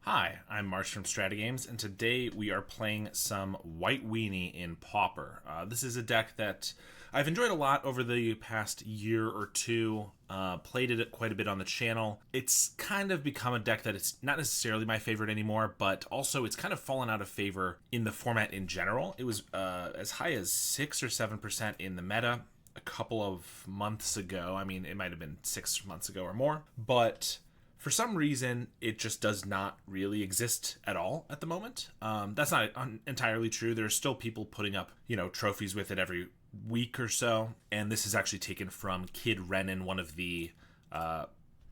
Hi, I'm Marsh from StrataGames, and today we are playing some White Weenie in Pauper. This is a deck that I've enjoyed a lot over the past year or two. Played it quite a bit on the channel. It's kind of become a deck that it's not necessarily my favorite anymore, but also it's kind of fallen out of favor in the format in general. It was as high as 6 or 7% in the meta a couple of months ago. I mean, it might have been 6 months ago or more, but for some reason, it just does not really exist at all at the moment. That's not entirely true. There are still people putting up, trophies with it every week or so. And this is actually taken from Kid Renin, one of the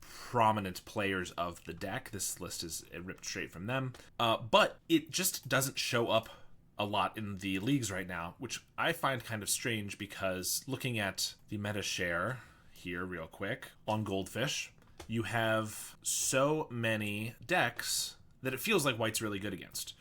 prominent players of the deck. This list is ripped straight from them. But it just doesn't show up a lot in the leagues right now, which I find kind of strange because looking at the meta share here real quick on Goldfish, you have so many decks that it feels like White's really good against.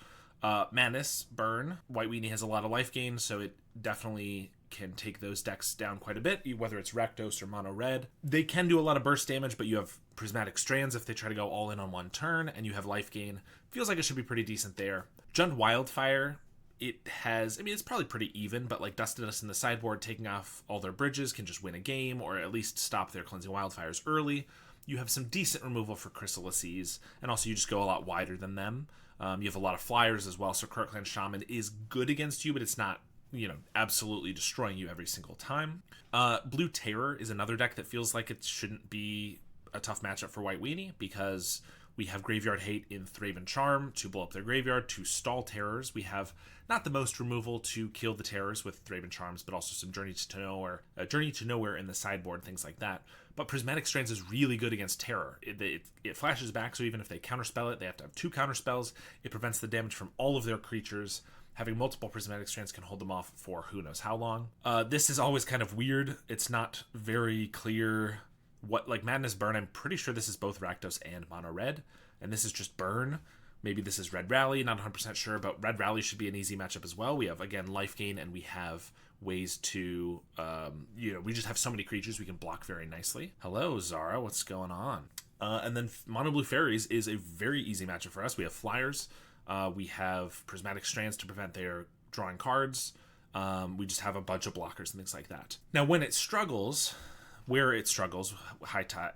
Madness, Burn, White Weenie has a lot of life gain, so it definitely can take those decks down quite a bit, whether it's Rakdos or Mono Red. They can do a lot of burst damage, but you have Prismatic Strands if they try to go all in on one turn, and you have life gain. Feels like it should be pretty decent there. Jund Wildfire, it's probably pretty even, but like Dust to Dust in the sideboard, taking off all their bridges can just win a game, or at least stop their Cleansing Wildfires early. You have some decent removal for Chrysalises, and also you just go a lot wider than them. You have a lot of flyers as well, so Kirkland Shaman is good against you, but it's not, absolutely destroying you every single time. Blue Terror is another deck that feels like it shouldn't be a tough matchup for White Weenie, because we have Graveyard Hate in Thraben Charm to blow up their graveyard, to stall terrors. We have not the most removal to kill the terrors with Thraben Charms, but also some Journey to Nowhere in the sideboard, things like that. But Prismatic Strands is really good against terror. It flashes back, so even if they counterspell it, they have to have 2 counterspells. It prevents the damage from all of their creatures. Having multiple Prismatic Strands can hold them off for who knows how long. This is always kind of weird. It's not very clear what, like Madness Burn, I'm pretty sure this is both Rakdos and Mono Red, and this is just Burn. Maybe this is Red Rally, not 100% sure, but Red Rally should be an easy matchup as well. We have, again, life gain, and we have ways to, we just have so many creatures we can block very nicely. Hello, Zara, what's going on? And then Mono Blue Fairies is a very easy matchup for us. We have flyers, we have Prismatic Strands to prevent their drawing cards, we just have a bunch of blockers and things like that. Now, when it struggles, where it struggles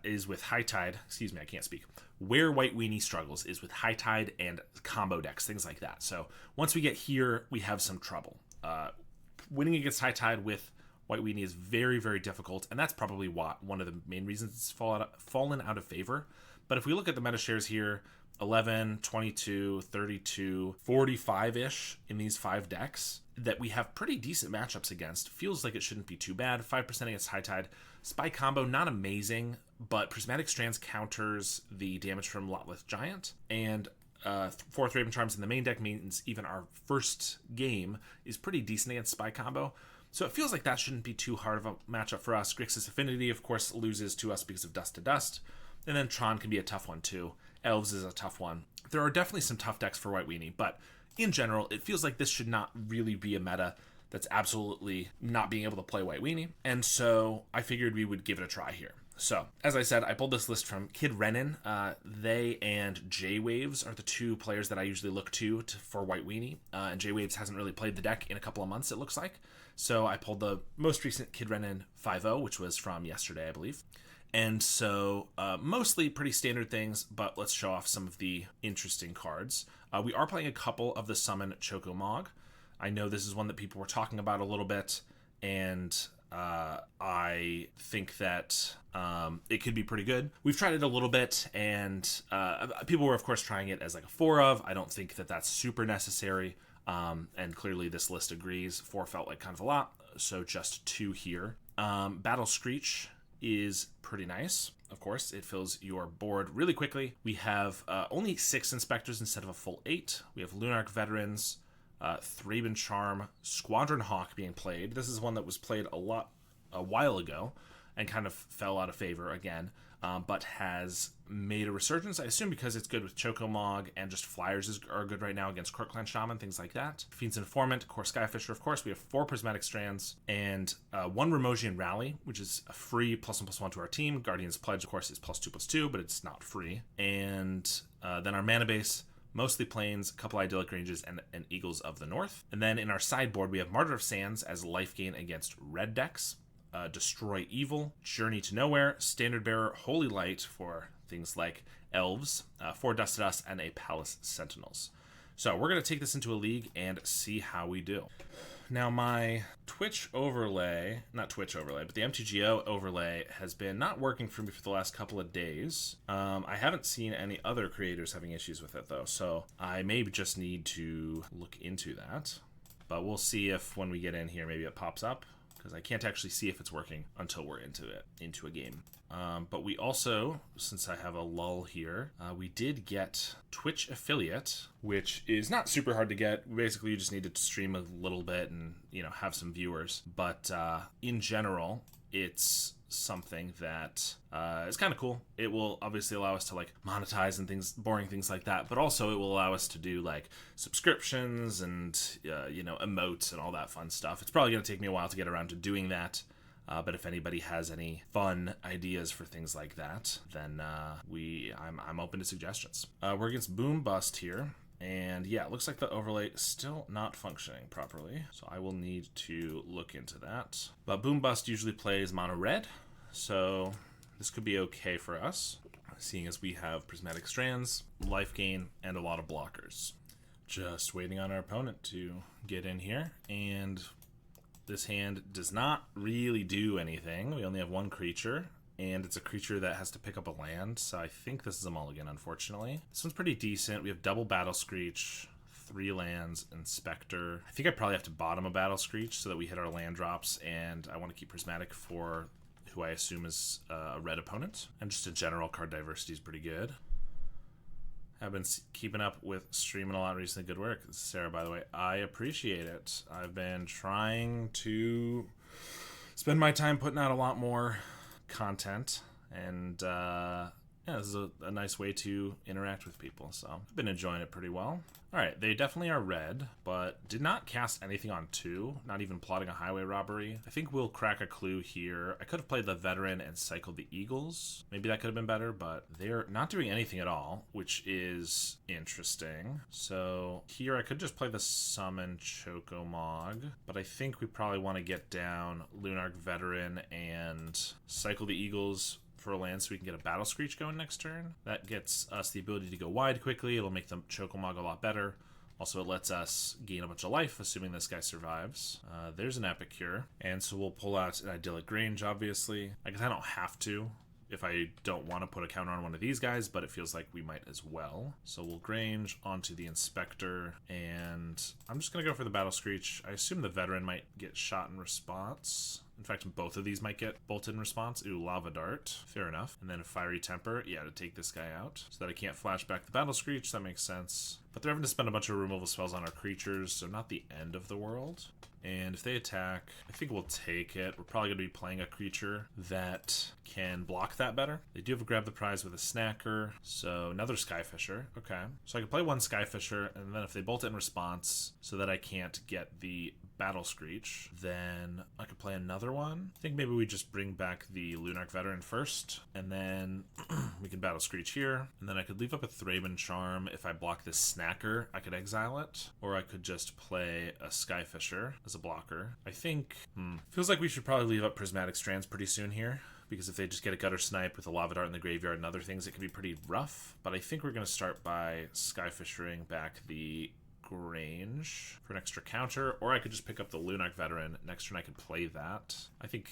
is with High Tide. Excuse me, I can't speak. Where White Weenie struggles is with High Tide and combo decks, things like that. So once we get here, we have some trouble. Winning against High Tide with White Weenie is very, very difficult, and that's probably one of the main reasons it's fallen out of favor. But if we look at the meta shares here, 11, 22, 32, 45-ish in these 5 decks that we have pretty decent matchups against. Feels like it shouldn't be too bad. 5% against High Tide. Spy Combo, not amazing, but Prismatic Strands counters the damage from Lotleth Giant, and 4th Raven Charms in the main deck means even our first game is pretty decent against Spy Combo. So it feels like that shouldn't be too hard of a matchup for us. Grixis Affinity, of course, loses to us because of Dust to Dust. And then Tron can be a tough one too. Elves is a tough one. There are definitely some tough decks for White Weenie, but in general, it feels like this should not really be a meta that's absolutely not being able to play White Weenie. And so I figured we would give it a try here. So, as I said, I pulled this list from Kid Renin. They and J-Waves are the 2 players that I usually look to for White Weenie. And J-Waves hasn't really played the deck in a couple of months, it looks like. So I pulled the most recent Kid Renin 5.0, which was from yesterday, I believe. And so, mostly pretty standard things, but let's show off some of the interesting cards. We are playing a couple of the Summon Chocomog. I know this is one that people were talking about a little bit, and I think that it could be pretty good. We've tried it a little bit, and people were, of course, trying it as like a 4 of. I don't think that that's super necessary, and clearly this list agrees. 4 felt like kind of a lot, so just 2 here. Battle Screech is pretty nice. Of course, it fills your board really quickly. We have only 6 Inspectors instead of a full 8. We have Lunarch Veterans, Thraben Charm, Squadron Hawk being played. This is one that was played a while ago and kind of fell out of favor again. but has made a resurgence, I assume because it's good with Chocomog, and just flyers are good right now against Court Clan Shaman, things like that. Fiend's Informant, Core Skyfisher, of course. We have 4 Prismatic Strands, and 1 Remosian Rally, which is a free +1/+1 to our team. Guardian's Pledge, of course, is +2/+2, but it's not free. And then our mana base, mostly plains, a couple idyllic ranges, and Eagles of the North. And then in our sideboard, we have Martyr of Sands as life gain against red decks. Destroy Evil, Journey to Nowhere, Standard Bearer, Holy Light for things like Elves, 4 Dust to Dust, and a Palace Sentinels. So we're going to take this into a league and see how we do. Now my Twitch overlay, not Twitch overlay, but the MTGO overlay has been not working for me for the last couple of days. I haven't seen any other creators having issues with it though, so I may just need to look into that. But we'll see if when we get in here maybe it pops up, because I can't actually see if it's working until we're into a game. But we also, since I have a lull here, we did get Twitch Affiliate, which is not super hard to get. Basically, you just need to stream a little bit and, have some viewers. But in general, it's something that is kind of cool. It will obviously allow us to monetize and boring things like that, but also it will allow us to do subscriptions and emotes and all that fun stuff. It's probably going to take me a while to get around to doing that, but if anybody has any fun ideas for things like that, then I'm open to suggestions. We're against Boom Bust here. And yeah, it looks like the overlay is still not functioning properly, so I will need to look into that. But Boom Bust usually plays mono red, so this could be okay for us, seeing as we have Prismatic Strands, life gain, and a lot of blockers. Just waiting on our opponent to get in here, and this hand does not really do anything. We only have 1 creature. And it's a creature that has to pick up a land, so I think this is a mulligan, unfortunately. This one's pretty decent. We have double Battle Screech, 3 lands, Inspector. I think I probably have to bottom a Battle Screech so that we hit our land drops, and I want to keep Prismatic for who I assume is a red opponent. And just in general, card diversity is pretty good. I've been keeping up with streaming a lot recently. Good work. This is Sarah, by the way. I appreciate it. I've been trying to spend my time putting out a lot more content, and yeah, this is a nice way to interact with people, so I've been enjoying it pretty well. Alright, they definitely are red, but did not cast anything on 2, not even plotting a highway robbery. I think we'll crack a clue here. I could have played the Veteran and cycled the Eagles. Maybe that could have been better, but they're not doing anything at all, which is interesting. So here I could just play the Summon Chocomog, but I think we probably want to get down Lunarch Veteran and cycle the Eagles for a land so we can get a Battle Screech going next turn. That gets us the ability to go wide quickly. It'll make the Chocomog a lot better. Also, it lets us gain a bunch of life, assuming this guy survives. There's an Epicure, and so we'll pull out an Idyllic Range, obviously. I guess I don't have to if I don't want to put a counter on one of these guys, but it feels like we might as well. So we'll Grange onto the Inspector, and I'm just going to go for the Battle Screech. I assume the Veteran might get shot in response. In fact, both of these might get bolted in response. Ooh, Lava Dart. Fair enough. And then a Fiery Temper. Yeah, to take this guy out. So that I can't flash back the Battle Screech. That makes sense. But they're having to spend a bunch of removal spells on our creatures, so not the end of the world. And if they attack, I think we'll take it. We're probably going to be playing a creature that can block that better. They do have a Grab the Prize with a Snacker, so another Skyfisher. Okay. So I can play 1 Skyfisher, and then if they bolt it in response so that I can't get the Battle Screech, then I could play another one. I think maybe we just bring back the Lunarch Veteran first, and then we can Battle Screech here, and then I could leave up a Thraben Charm. If I block this Snacker, I could exile it, or I could just play a Skyfisher as a blocker. I think, feels like we should probably leave up Prismatic Strands pretty soon here, because if they just get a Gutter Snipe with a Lava Dart in the graveyard and other things, it can be pretty rough. But I think we're going to start by Skyfishering back the Grange for an extra counter, or I could just pick up the Lunarch Veteran. Next turn I could play that. I think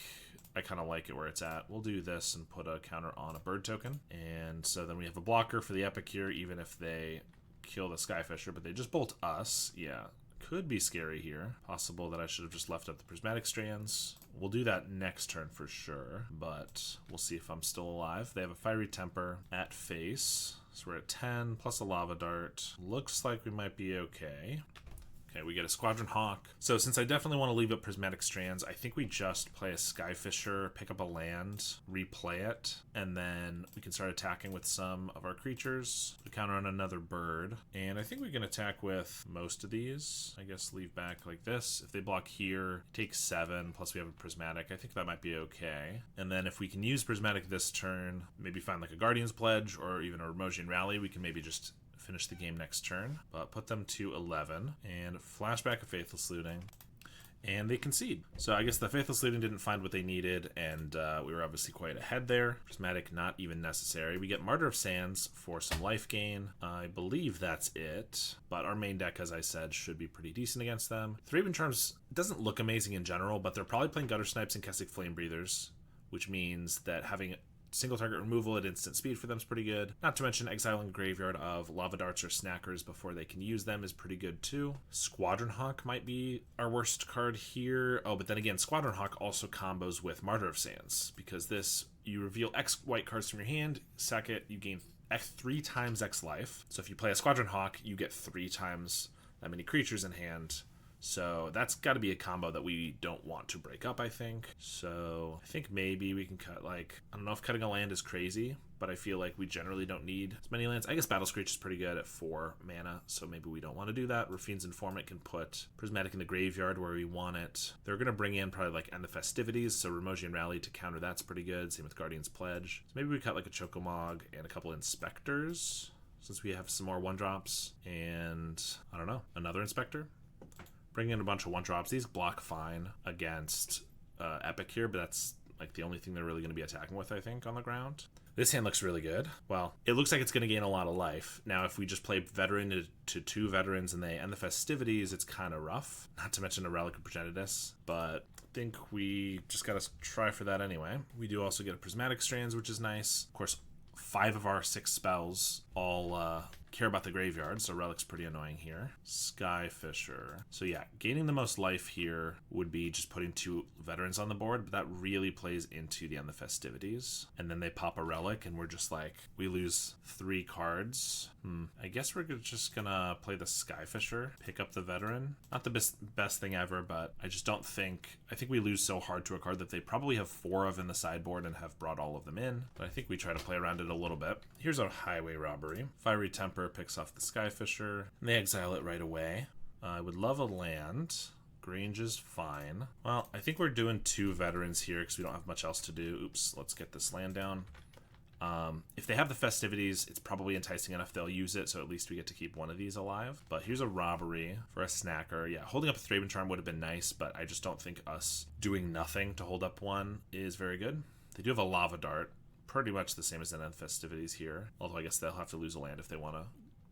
I kind of like it where it's at. We'll do this and put a counter on a bird token, and so then we have a blocker for the Epicure even if they kill the Skyfisher, but they just bolt us. Yeah, could be scary here. Possible that I should have just left up the Prismatic Strands. We'll do that next turn for sure, but we'll see if I'm still alive. They have a Fiery Temper at face, so we're at 10 plus a Lava Dart. Looks like we might be okay. Okay, we get a Squadron Hawk. So since I definitely want to leave up Prismatic Strands, I think we just play a Skyfisher, pick up a land, replay it, and then we can start attacking with some of our creatures. We counter on another bird, and I think we can attack with most of these. I guess leave back like this. If they block here, take 7, plus we have a Prismatic. I think that might be okay. And then if we can use Prismatic this turn, maybe find like a Guardian's Pledge or even a Remosian Rally, we can maybe just finish the game next turn, but put them to 11 and flashback a Faithless Looting, and they concede. So I guess the Faithless Looting didn't find what they needed, and we were obviously quite ahead there. Prismatic not even necessary. We get Martyr of Sands for some life gain. I believe that's it, but our main deck, as I said, should be pretty decent against them. Thraben Charms doesn't look amazing in general, but they're probably playing Gutter Snipes and Kessig Flame Breathers, which means that having single target removal at instant speed for them is pretty good. Not to mention exiling a graveyard of Lava Darts or Snackers before they can use them is pretty good too. Squadron Hawk might be our worst card here. Oh, but then again, Squadron Hawk also combos with Martyr of Sands, because this, you reveal X white cards from your hand, sack it, you gain X 3 times X life. So if you play a Squadron Hawk, you get 3 times that many creatures in hand. So that's got to be a combo that we don't want to break up, I think. So I think maybe we can cut, like, I don't know if cutting a land is crazy, but I feel like we generally don't need as many lands. I guess Battle Screech is pretty good at 4 mana, so maybe we don't want to do that. Rafine's Informant can put Prismatic in the graveyard where we want it. They're going to bring in probably like End the Festivities, so Remosian Rally to counter that's pretty good. Same with Guardian's Pledge. So maybe we cut like a Chocomog and a couple Inspectors, since we have some more 1-drops, and I don't know, another Inspector. Bring in a bunch of 1-drops. These block fine against Epic here, but that's like the only thing they're really going to be attacking with, I think, on the ground. This hand looks really good. Well, it looks like it's going to gain a lot of life. Now, if we just play Veteran to 2 Veterans and they end the Festivities, it's kind of rough. Not to mention a Relic of Progenitus, but I think we just got to try for that anyway. We do also get a Prismatic Strands, which is nice. Of course, 5 of our 6 spells all care about the graveyard, so Relic's pretty annoying here. Skyfisher. So yeah, gaining the most life here would be just putting 2 veterans on the board, but that really plays into the End the Festivities. And then they pop a Relic, and we're just like, we lose 3 cards. I guess we're just gonna play the Skyfisher, pick up the veteran. Not the best thing ever, but I just don't think, I think we lose so hard to a card that they probably have 4 of in the sideboard and have brought all of them in. But I think we try to play around it a little bit. Here's our Highway Robbery. Fiery Temper picks off the Skyfisher, and they exile it right away. I would love a land. Grange is fine. Well, I think we're doing 2 veterans here because we don't have much else to do. Oops, let's get this land down. If they have the Festivities, it's probably enticing enough they'll use it, so at least we get to keep one of these alive. But here's a Robbery for a Snacker. Yeah, holding up a Thraben Charm would have been nice, but I just don't think us doing nothing to hold up one is very good. They do have a Lava Dart. Pretty much the same as the End Festivities here, although I guess they'll have to lose a land if they want to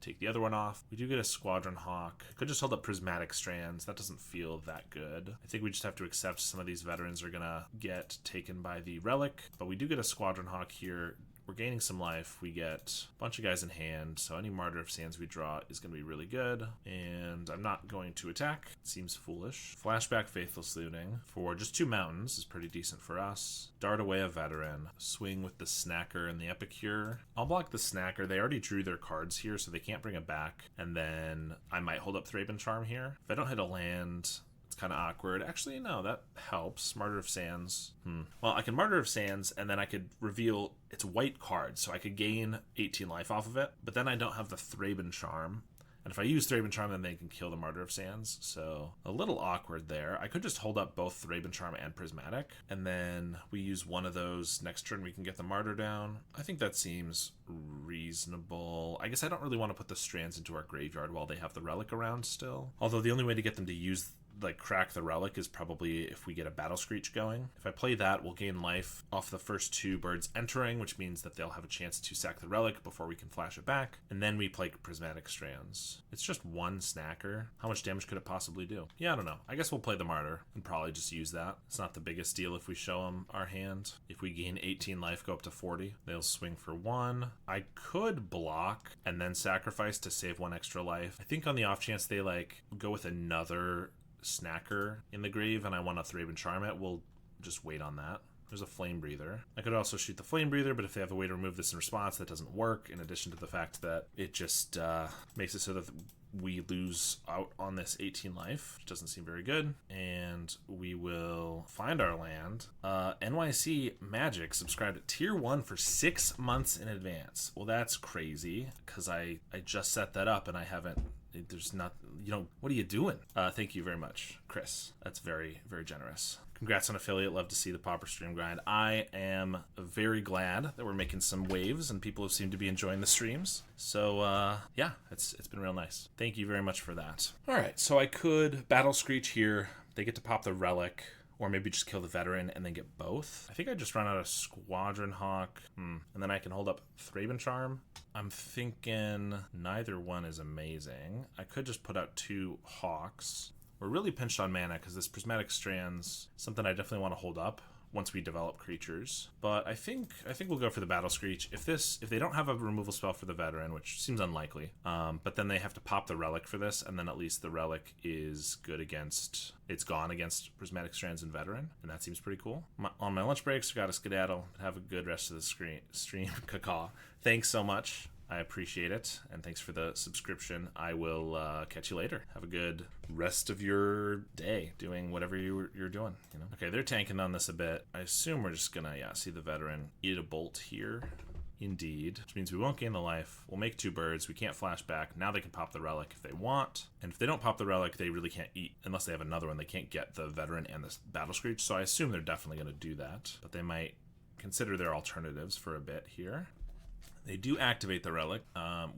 take the other one off. We do get a Squadron Hawk. Could just hold up Prismatic Strands. That doesn't feel that good. I think we just have to accept some of these veterans are gonna get taken by the Relic, but we do get a Squadron Hawk here. We're gaining some life. We get a bunch of guys in hand, so any Martyr of Sands we draw is going to be really good. And I'm not going to attack. It seems foolish. Flashback Faithless Looting for just 2 mountains is pretty decent for us. Dart away a veteran. Swing with the Snacker and the Epicure. I'll block the Snacker. They already drew their cards here, so they can't bring it back. And then I might hold up Thraben Charm here. If I don't hit a land, it's kind of awkward. Actually, no, that helps. Martyr of Sands. Well, I can Martyr of Sands, and then I could reveal it's white cards, so I could gain 18 life off of it, but then I don't have the Thraben Charm. And if I use Thraben Charm, then they can kill the Martyr of Sands, so a little awkward there. I could just hold up both Thraben Charm and Prismatic, and then we use one of those. Next turn, we can get the Martyr down. I think that seems reasonable. I guess I don't really want to put the Strands into our graveyard while they have the Relic around still. Although the only way to get them to use like crack the Relic is probably if we get a Battle Screech going. If I play that, we'll gain life off the first 2 birds entering, which means that they'll have a chance to sack the Relic before we can flash it back, and then we play Prismatic Strands. It's just 1 Snacker. How much damage could it possibly do? Yeah, I don't know. I guess we'll play the Martyr and probably just use that. It's not the biggest deal if we show them our hand. If we gain 18 life, go up to 40, they'll swing for 1. I could block and then sacrifice to save 1 extra life. I think on the off chance they like go with another Snacker in the grave and I want to Thraben Charm it, we'll just wait on that. There's a Flame Breather. I could also shoot the Flame Breather, but if they have a way to remove this in response, that doesn't work, in addition to the fact that it just makes it so that we lose out on this 18 life, which doesn't seem very good. And we will find our land. NYC Magic subscribed at tier 1 for 6 months in advance. Well, that's crazy, because I just set that up and I haven't. There's not, what are you doing? Thank you very much, Chris. That's very, very generous. Congrats on affiliate. Love to see the Pauper stream grind. I am very glad that we're making some waves and people have seemed to be enjoying the streams. So yeah, it's been real nice. Thank you very much for that. All right, so I could Battle Screech here. They get to pop the Relic, or maybe just kill the Veteran and then get both. I think I just run out of Squadron Hawk, and then I can hold up Thraben Charm. I'm thinking neither one is amazing. I could just put out 2 Hawks. We're really pinched on mana because this Prismatic Strand's something I definitely want to hold up once we develop creatures. But I think we'll go for the Battle Screech. If they don't have a removal spell for the Veteran, which seems unlikely, but then they have to pop the Relic for this, and then at least the Relic is good against, it's gone against Prismatic Strands and Veteran, and that seems pretty cool. On my lunch breaks, we got to skedaddle. Have a good rest of the stream. Cacaw. Thanks so much. I appreciate it, and thanks for the subscription. I will catch you later. Have a good rest of your day doing whatever you're doing. Okay, they're tanking on this a bit. I assume we're just gonna see the Veteran eat a bolt here. Indeed, which means we won't gain the life. We'll make 2 birds. We can't flash back. Now they can pop the Relic if they want. And if they don't pop the Relic, they really can't eat. Unless they have another one, they can't get the Veteran and the Battle Screech. So I assume they're definitely going to do that. But they might consider their alternatives for a bit here. They do activate the Relic.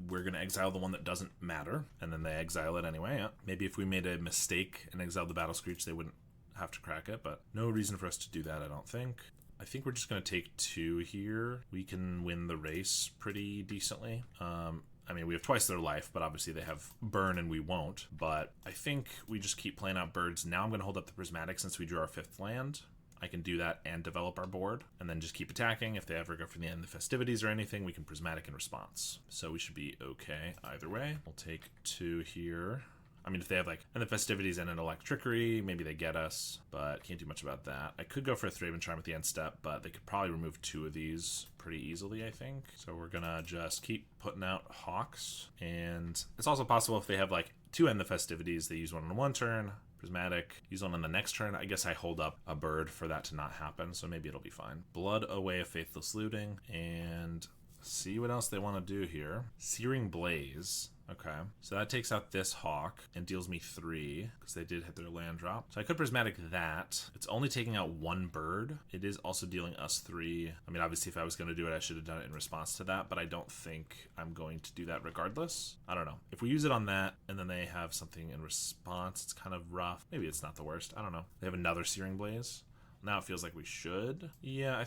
We're going to exile the one that doesn't matter. And then they exile it anyway. Yeah. Maybe if we made a mistake and exiled the Battle Screech, they wouldn't have to crack it. But no reason for us to do that, I don't think. I think we're just going to take 2 here. We can win the race pretty decently. I mean, we have twice their life, but obviously they have burn and we won't. But I think we just keep playing out birds. Now I'm going to hold up the Prismatic since we drew our 5th land. I can do that and develop our board, and then just keep attacking. If they ever go for the end of the festivities or anything, we can Prismatic in response. So we should be okay either way. We'll take 2 here. I mean, if they have like and the festivities and an Electrickery, maybe they get us, but can't do much about that. I could go for a Thraben Charm at the end step, but they could probably remove 2 of these pretty easily, I think. So we're gonna just keep putting out Hawks, and it's also possible if they have like 2 end the festivities, they use one on 1 turn. Prismatic, use one on the next turn. I guess I hold up a bird for that to not happen, so maybe it'll be fine. Blood away of Faithless Looting, and see what else they want to do here. Searing Blaze. Okay, so that takes out this Hawk and deals me 3 because they did hit their land drop. So I could Prismatic that. It's only taking out 1 bird. It is also dealing us 3. I mean, obviously, if I was going to do it, I should have done it in response to that, but I don't think I'm going to do that regardless. I don't know. If we use it on that and then they have something in response, it's kind of rough. Maybe it's not the worst. I don't know. They have another Searing Blaze. Now it feels like we should. Yeah,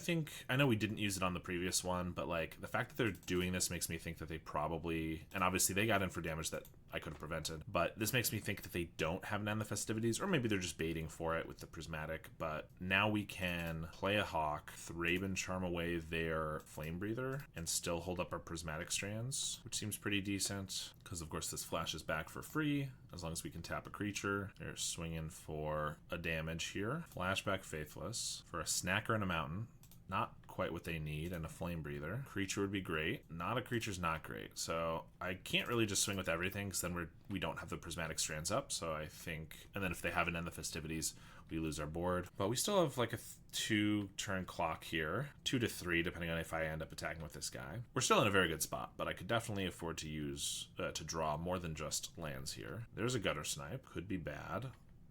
I know we didn't use it on the previous one, but like the fact that they're doing this makes me think that they probably, and obviously they got in for damage that I could have prevented, but this makes me think that they don't have an end the festivities, or maybe they're just baiting for it with the Prismatic. But now we can play a Hawk, Thraben Charm away their Flame Breather, and still hold up our Prismatic Strands, which seems pretty decent, because of course this flashes back for free, as long as we can tap a creature. They're swinging for a damage here. Flashback Faithless for a Snacker and a Mountain. Not quite what they need, and a Flame Breather. Creature would be great. Not a creature's not great. So I can't really just swing with everything, because then we don't have the Prismatic Strands up. So I think, and then if they haven't end the festivities, we lose our board. But we still have like a 2-turn clock here, 2 to 3, depending on if I end up attacking with this guy. We're still in a very good spot, but I could definitely afford to use to draw more than just lands here. There's a Gutter Snipe, could be bad.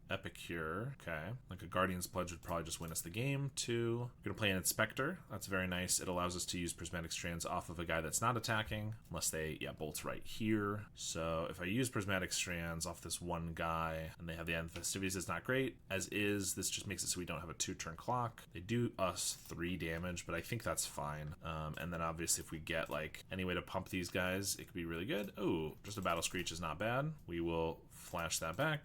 Epicure, okay. Like a Guardian's Pledge would probably just win us the game. 2. We're gonna play an Inspector. That's very nice. It allows us to use Prismatic Strands off of a guy that's not attacking, unless they, bolts right here. So if I use Prismatic Strands off this one guy, and they have the end festivities, it's not great. As is, this just makes it so we don't have a 2-turn clock. They do us 3 damage, but I think that's fine. And then obviously if we get like any way to pump these guys, it could be really good. Oh, just a Battle Screech is not bad. We will flash that back.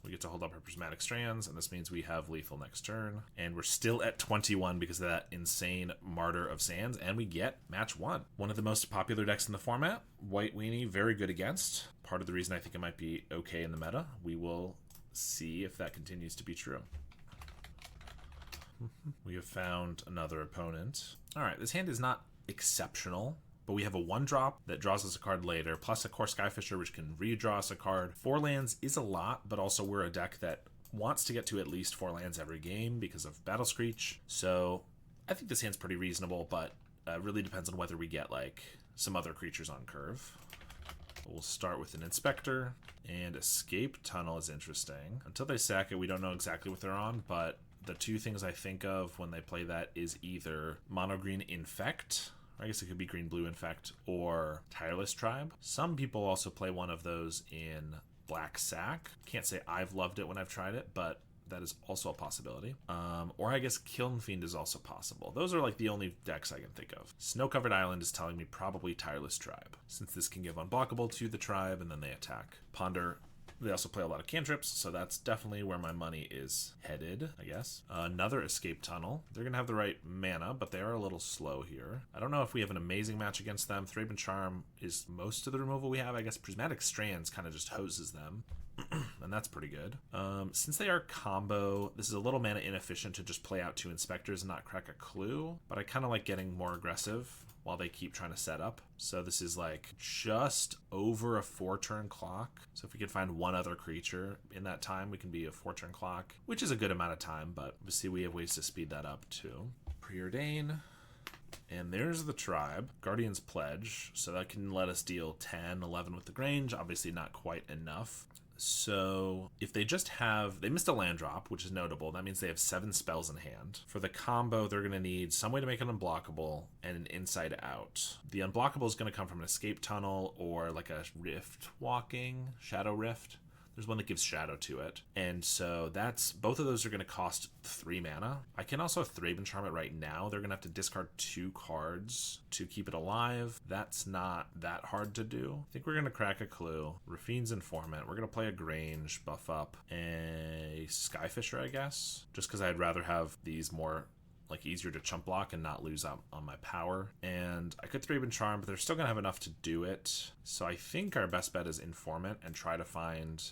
We get to hold up our Prismatic Strands, and this means we have lethal next turn. And we're still at 21 because of that insane Martyr of Sands, and we get match 1. One of the most popular decks in the format. White Weenie, very good against. Part of the reason I think it might be okay in the meta. We will see if that continues to be true. We have found another opponent. All right, this hand is not exceptional, but we have a 1-drop that draws us a card later, plus a Core Skyfisher, which can redraw us a card. 4 lands is a lot, but also we're a deck that wants to get to at least 4 lands every game because of Battle Screech. So I think this hand's pretty reasonable, but really depends on whether we get like some other creatures on curve. We'll start with an Inspector, and Escape Tunnel is interesting. Until they sack it, we don't know exactly what they're on, but the 2 things I think of when they play that is either Mono Green Infect, I guess it could be Green-Blue Infect, or Tireless Tribe. Some people also play one of those in Black Sack. Can't say I've loved it when I've tried it, but that is also a possibility. Or I guess Kiln Fiend is also possible. Those are like the only decks I can think of. Snow-Covered Island is telling me probably Tireless Tribe, since this can give unblockable to the tribe and then they attack. Ponder, they also play a lot of cantrips, so that's definitely where my money is headed, I guess. Another Escape Tunnel. They're going to have the right mana, but they are a little slow here. I don't know if we have an amazing match against them. Thraben Charm is most of the removal we have. I guess Prismatic Strands kind of just hoses them. And that's pretty good. Since they are combo, this is a little mana inefficient to just play out 2 Inspectors and not crack a clue, but I kind of like getting more aggressive while they keep trying to set up. So this is like just over a 4-turn clock. So if we could find one other creature in that time, we can be a 4-turn clock, which is a good amount of time, but obviously we have ways to speed that up too. Preordain. And there's the tribe, Guardian's Pledge. So that can let us deal 10, 11 with the Grange. Obviously not quite enough. So if they just have, they missed a land drop, which is notable. That means they have 7 spells in hand. For the combo, they're going to need some way to make it unblockable and an inside out. The unblockable is going to come from an Escape Tunnel or like a Rift Walking, Shadow Rift. There's one that gives shadow to it. And so that's, both of those are going to cost 3 mana. I can also Thraben Charm it right now. They're going to have to discard 2 cards to keep it alive. That's not that hard to do. I think we're going to crack a clue. Rafine's Informant. We're going to play a Grange, buff up a Skyfisher, I guess. Just because I'd rather have these more like easier to chump block and not lose out on my power. And I could Thraben Charm, but they're still gonna have enough to do it. So I think our best bet is Informant and try to find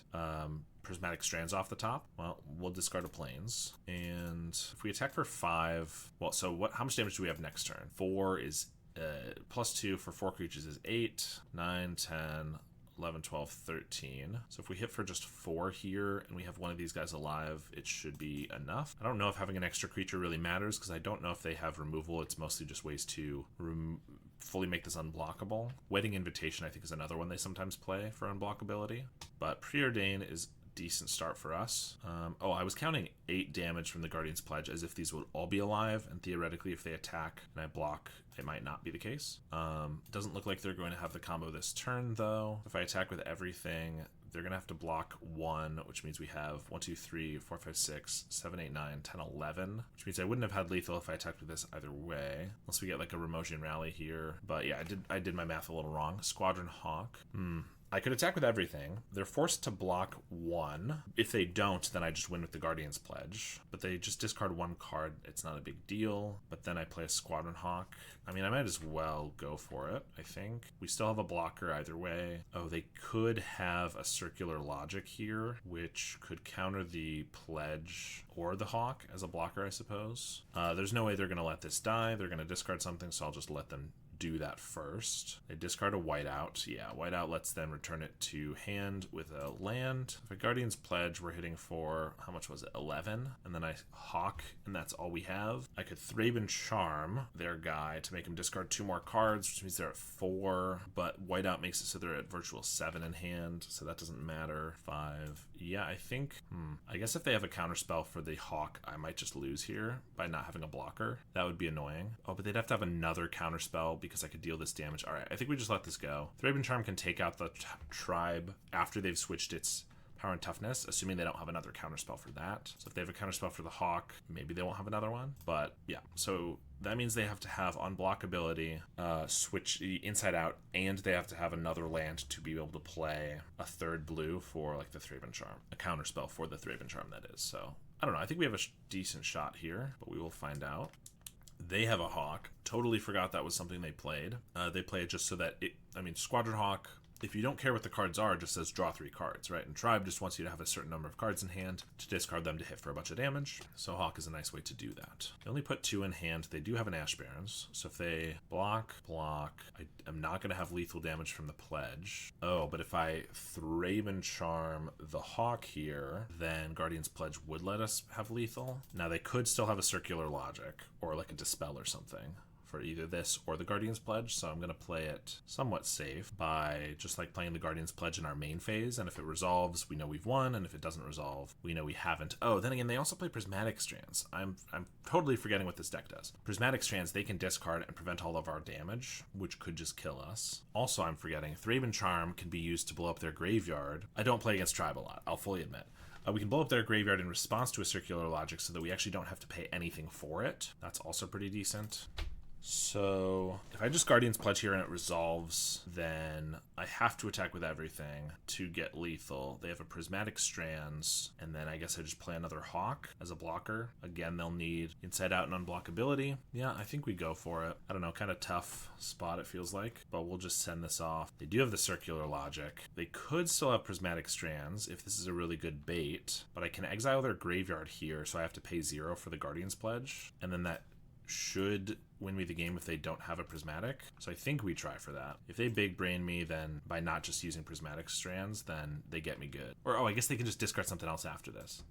Prismatic Strands off the top. Well, we'll discard a Plains. And if we attack for 5, well, so how much damage do we have next turn? 4 is +2 for 4 creatures is 8, 9, 10, 11, 12, 13. So if we hit for just 4 here and we have one of these guys alive, it should be enough. I don't know if having an extra creature really matters because I don't know if they have removal. It's mostly just ways to fully make this unblockable. Wedding Invitation, I think, is another one they sometimes play for unblockability. But Preordain is decent start for us. Oh, I was counting 8 damage from the Guardian's Pledge as if these would all be alive, and theoretically if they attack and I block, it might not be the case. Doesn't look like they're going to have the combo this turn though. If I attack with everything, they're gonna have to block 1, which means we have 1, 2, 3, 4, 5, 6, 7, 8, 9, 10, 11, which means I wouldn't have had lethal if I attacked with this either way, unless we get like a Remosian Rally here. But yeah, I did my math a little wrong. Squadron Hawk. I could attack with everything. They're forced to block 1. If they don't, then I just win with the Guardian's Pledge. But they just discard 1 card. It's not a big deal. But then I play a Squadron Hawk. I mean, I might as well go for it, I think. We still have a blocker either way. Oh, they could have a Circular Logic here, which could counter the Pledge or the Hawk as a blocker, I suppose. There's no way they're going to let this die. They're going to discard something, so I'll just let them do that first. They discard a whiteout. Yeah, whiteout lets them return it to hand with a land. If a Guardian's Pledge, we're hitting for, how much was it, 11? And then I Hawk, and that's all we have. I could Thraben Charm their guy to make him discard 2 more cards, which means they're at 4, but whiteout makes it so they're at virtual 7 in hand, so that doesn't matter. 5. Yeah, I think, I guess if they have a counterspell for the Hawk, I might just lose here by not having a blocker. That would be annoying. Oh, but they'd have to have another counterspell because I could deal this damage. All right, I think we just let this go. Thraben Charm can take out the tribe after they've switched its power and toughness, assuming they don't have another counterspell for that. So if they have a counterspell for the Hawk, maybe they won't have another one. But yeah, so that means they have to have unblockability, switch inside out, and they have to have another land to be able to play a 3rd blue for like the Thraben Charm, a counterspell for the Thraben Charm, that is. So I don't know. I think we have a decent shot here, but we will find out. They have a Hawk. Totally forgot that was something they played. They play it just so that Squadron Hawk if you don't care what the cards are, it just says draw 3 cards, right? And Tribe just wants you to have a certain number of cards in hand to discard them to hit for a bunch of damage. So Hawk is a nice way to do that. They only put 2 in hand. They do have an Ash Barrens. So if they block, I am not going to have lethal damage from the Pledge. Oh, but if I Thraben Charm the Hawk here, then Guardian's Pledge would let us have lethal. Now they could still have a Circular Logic or like a Dispel or something for either this or the Guardian's Pledge, so I'm going to play it somewhat safe by just like playing the Guardian's Pledge in our main phase, and if it resolves, we know we've won, and if it doesn't resolve, we know we haven't. Oh, then again, they also play Prismatic Strands. I'm totally forgetting what this deck does. Prismatic Strands, they can discard and prevent all of our damage, which could just kill us. Also, I'm forgetting, Thraben Charm can be used to blow up their graveyard. I don't play against Tribe a lot, I'll fully admit. We can blow up their graveyard in response to a Circular Logic so that we actually don't have to pay anything for it. That's also pretty decent. So if I just Guardian's Pledge here and it resolves, then I have to attack with everything to get lethal. They have a Prismatic Strands, and then I guess I just play another Hawk as a blocker. Again, they'll need Inside Out and Unblockability. Yeah, I think we go for it. I don't know, kind of tough spot it feels like, but we'll just send this off. They do have the Circular Logic. They could still have Prismatic Strands if this is a really good bait, but I can exile their graveyard here, so I have to pay 0 for the Guardian's Pledge, and then that should win me the game if they don't have a Prismatic. So I think we try for that. If they big brain me, then by not just using Prismatic Strands, then they get me good. Or, oh, I guess they can just discard something else after this.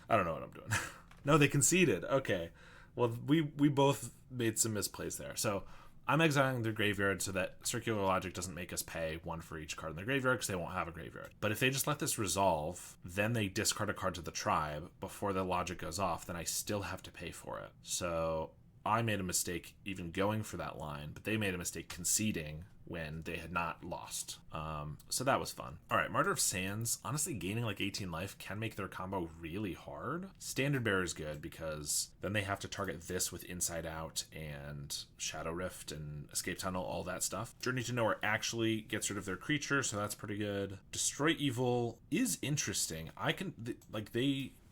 I don't know what I'm doing. No, they conceded. Okay. Well, we both made some misplays there. So I'm exiling their graveyard so that Circular Logic doesn't make us pay 1 for each card in their graveyard because they won't have a graveyard. But if they just let this resolve, then they discard a card to the Tribe before the Logic goes off, then I still have to pay for it. So I made a mistake even going for that line, but they made a mistake conceding when they had not lost. So that was fun. All right, Martyr of Sands. Honestly, gaining like 18 life can make their combo really hard. Standard Bearer is good because then they have to target this with Inside Out and Shadow Rift and Escape Tunnel, all that stuff. Journey to Nowhere actually gets rid of their creature, so that's pretty good. Destroy Evil is interesting.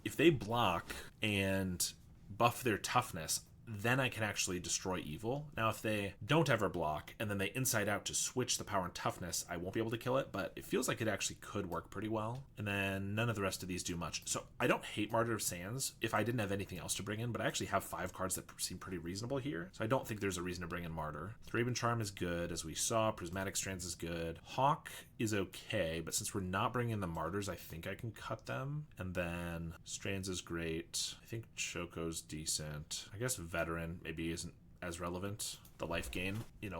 If they block and buff their toughness, then I can actually destroy evil. Now, if they don't ever block and then they Inside Out to switch the power and toughness, I won't be able to kill it, but it feels like it actually could work pretty well. And then none of the rest of these do much. So I don't hate Martyr of Sands if I didn't have anything else to bring in, but I actually have 5 cards that seem pretty reasonable here. So I don't think there's a reason to bring in Martyr. Thraben Charm is good, as we saw. Prismatic Strands is good. Hawk is okay, but since we're not bringing in the Martyrs, I think I can cut them. And then Strands is great. I think Choco's decent. I guess Veteran maybe isn't as relevant. The life gain, a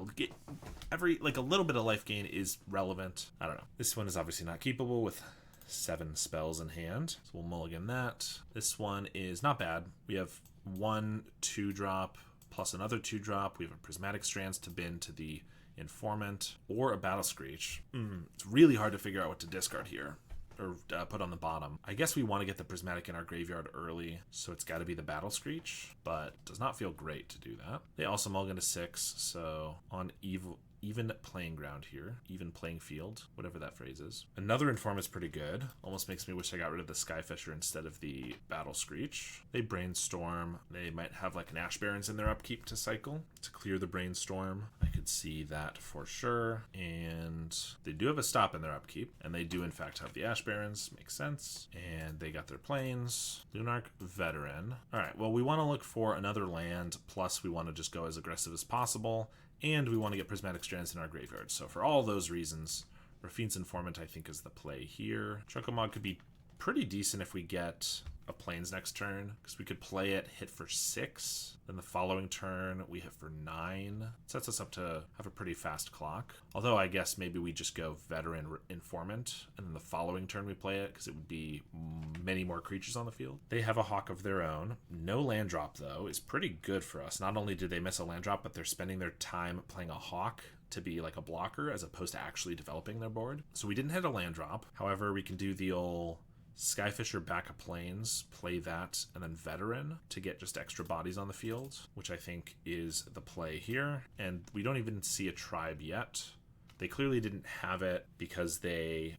little bit of life gain is relevant. I don't know. This one is obviously not keepable with 7 spells in hand, so we'll mulligan that. This one is not bad. We have 1 2-drop plus another 2-drop. We have a Prismatic Strands to bin to the Informant or a Battle Screech. It's really hard to figure out what to discard here or put on the bottom. I guess we want to get the Prismatic in our graveyard early, so it's got to be the Battle Screech, but does not feel great to do that. They also mulligan to 6, so on even playing ground here, even playing field, whatever that phrase is. Another Inform is pretty good. Almost makes me wish I got rid of the Skyfisher instead of the Battle Screech. They Brainstorm. They might have like an Ash Barrens in their upkeep to cycle to clear the Brainstorm. I could see that for sure. And they do have a stop in their upkeep, and they do in fact have the Ash Barrens. Makes sense. And they got their Plains. Lunarch Veteran. All right, well, we want to look for another land, plus we want to just go as aggressive as possible. And we want to get Prismatic Strands in our graveyard. So for all those reasons, Rafine's Informant, I think, is the play here. Chocomog could be pretty decent if we get a Plains next turn, because we could play it, hit for 6. Then the following turn, we hit for 9. Sets us up to have a pretty fast clock. Although I guess maybe we just go Veteran Informant, and then the following turn we play it, because it would be many more creatures on the field. They have a Hawk of their own. No land drop, though, is pretty good for us. Not only did they miss a land drop, but they're spending their time playing a Hawk to be like a blocker as opposed to actually developing their board. So we didn't hit a land drop. However, we can do the old Skyfisher back a Plains, play that, and then Veteran to get just extra bodies on the field, which I think is the play here. And we don't even see a Tribe yet. They clearly didn't have it because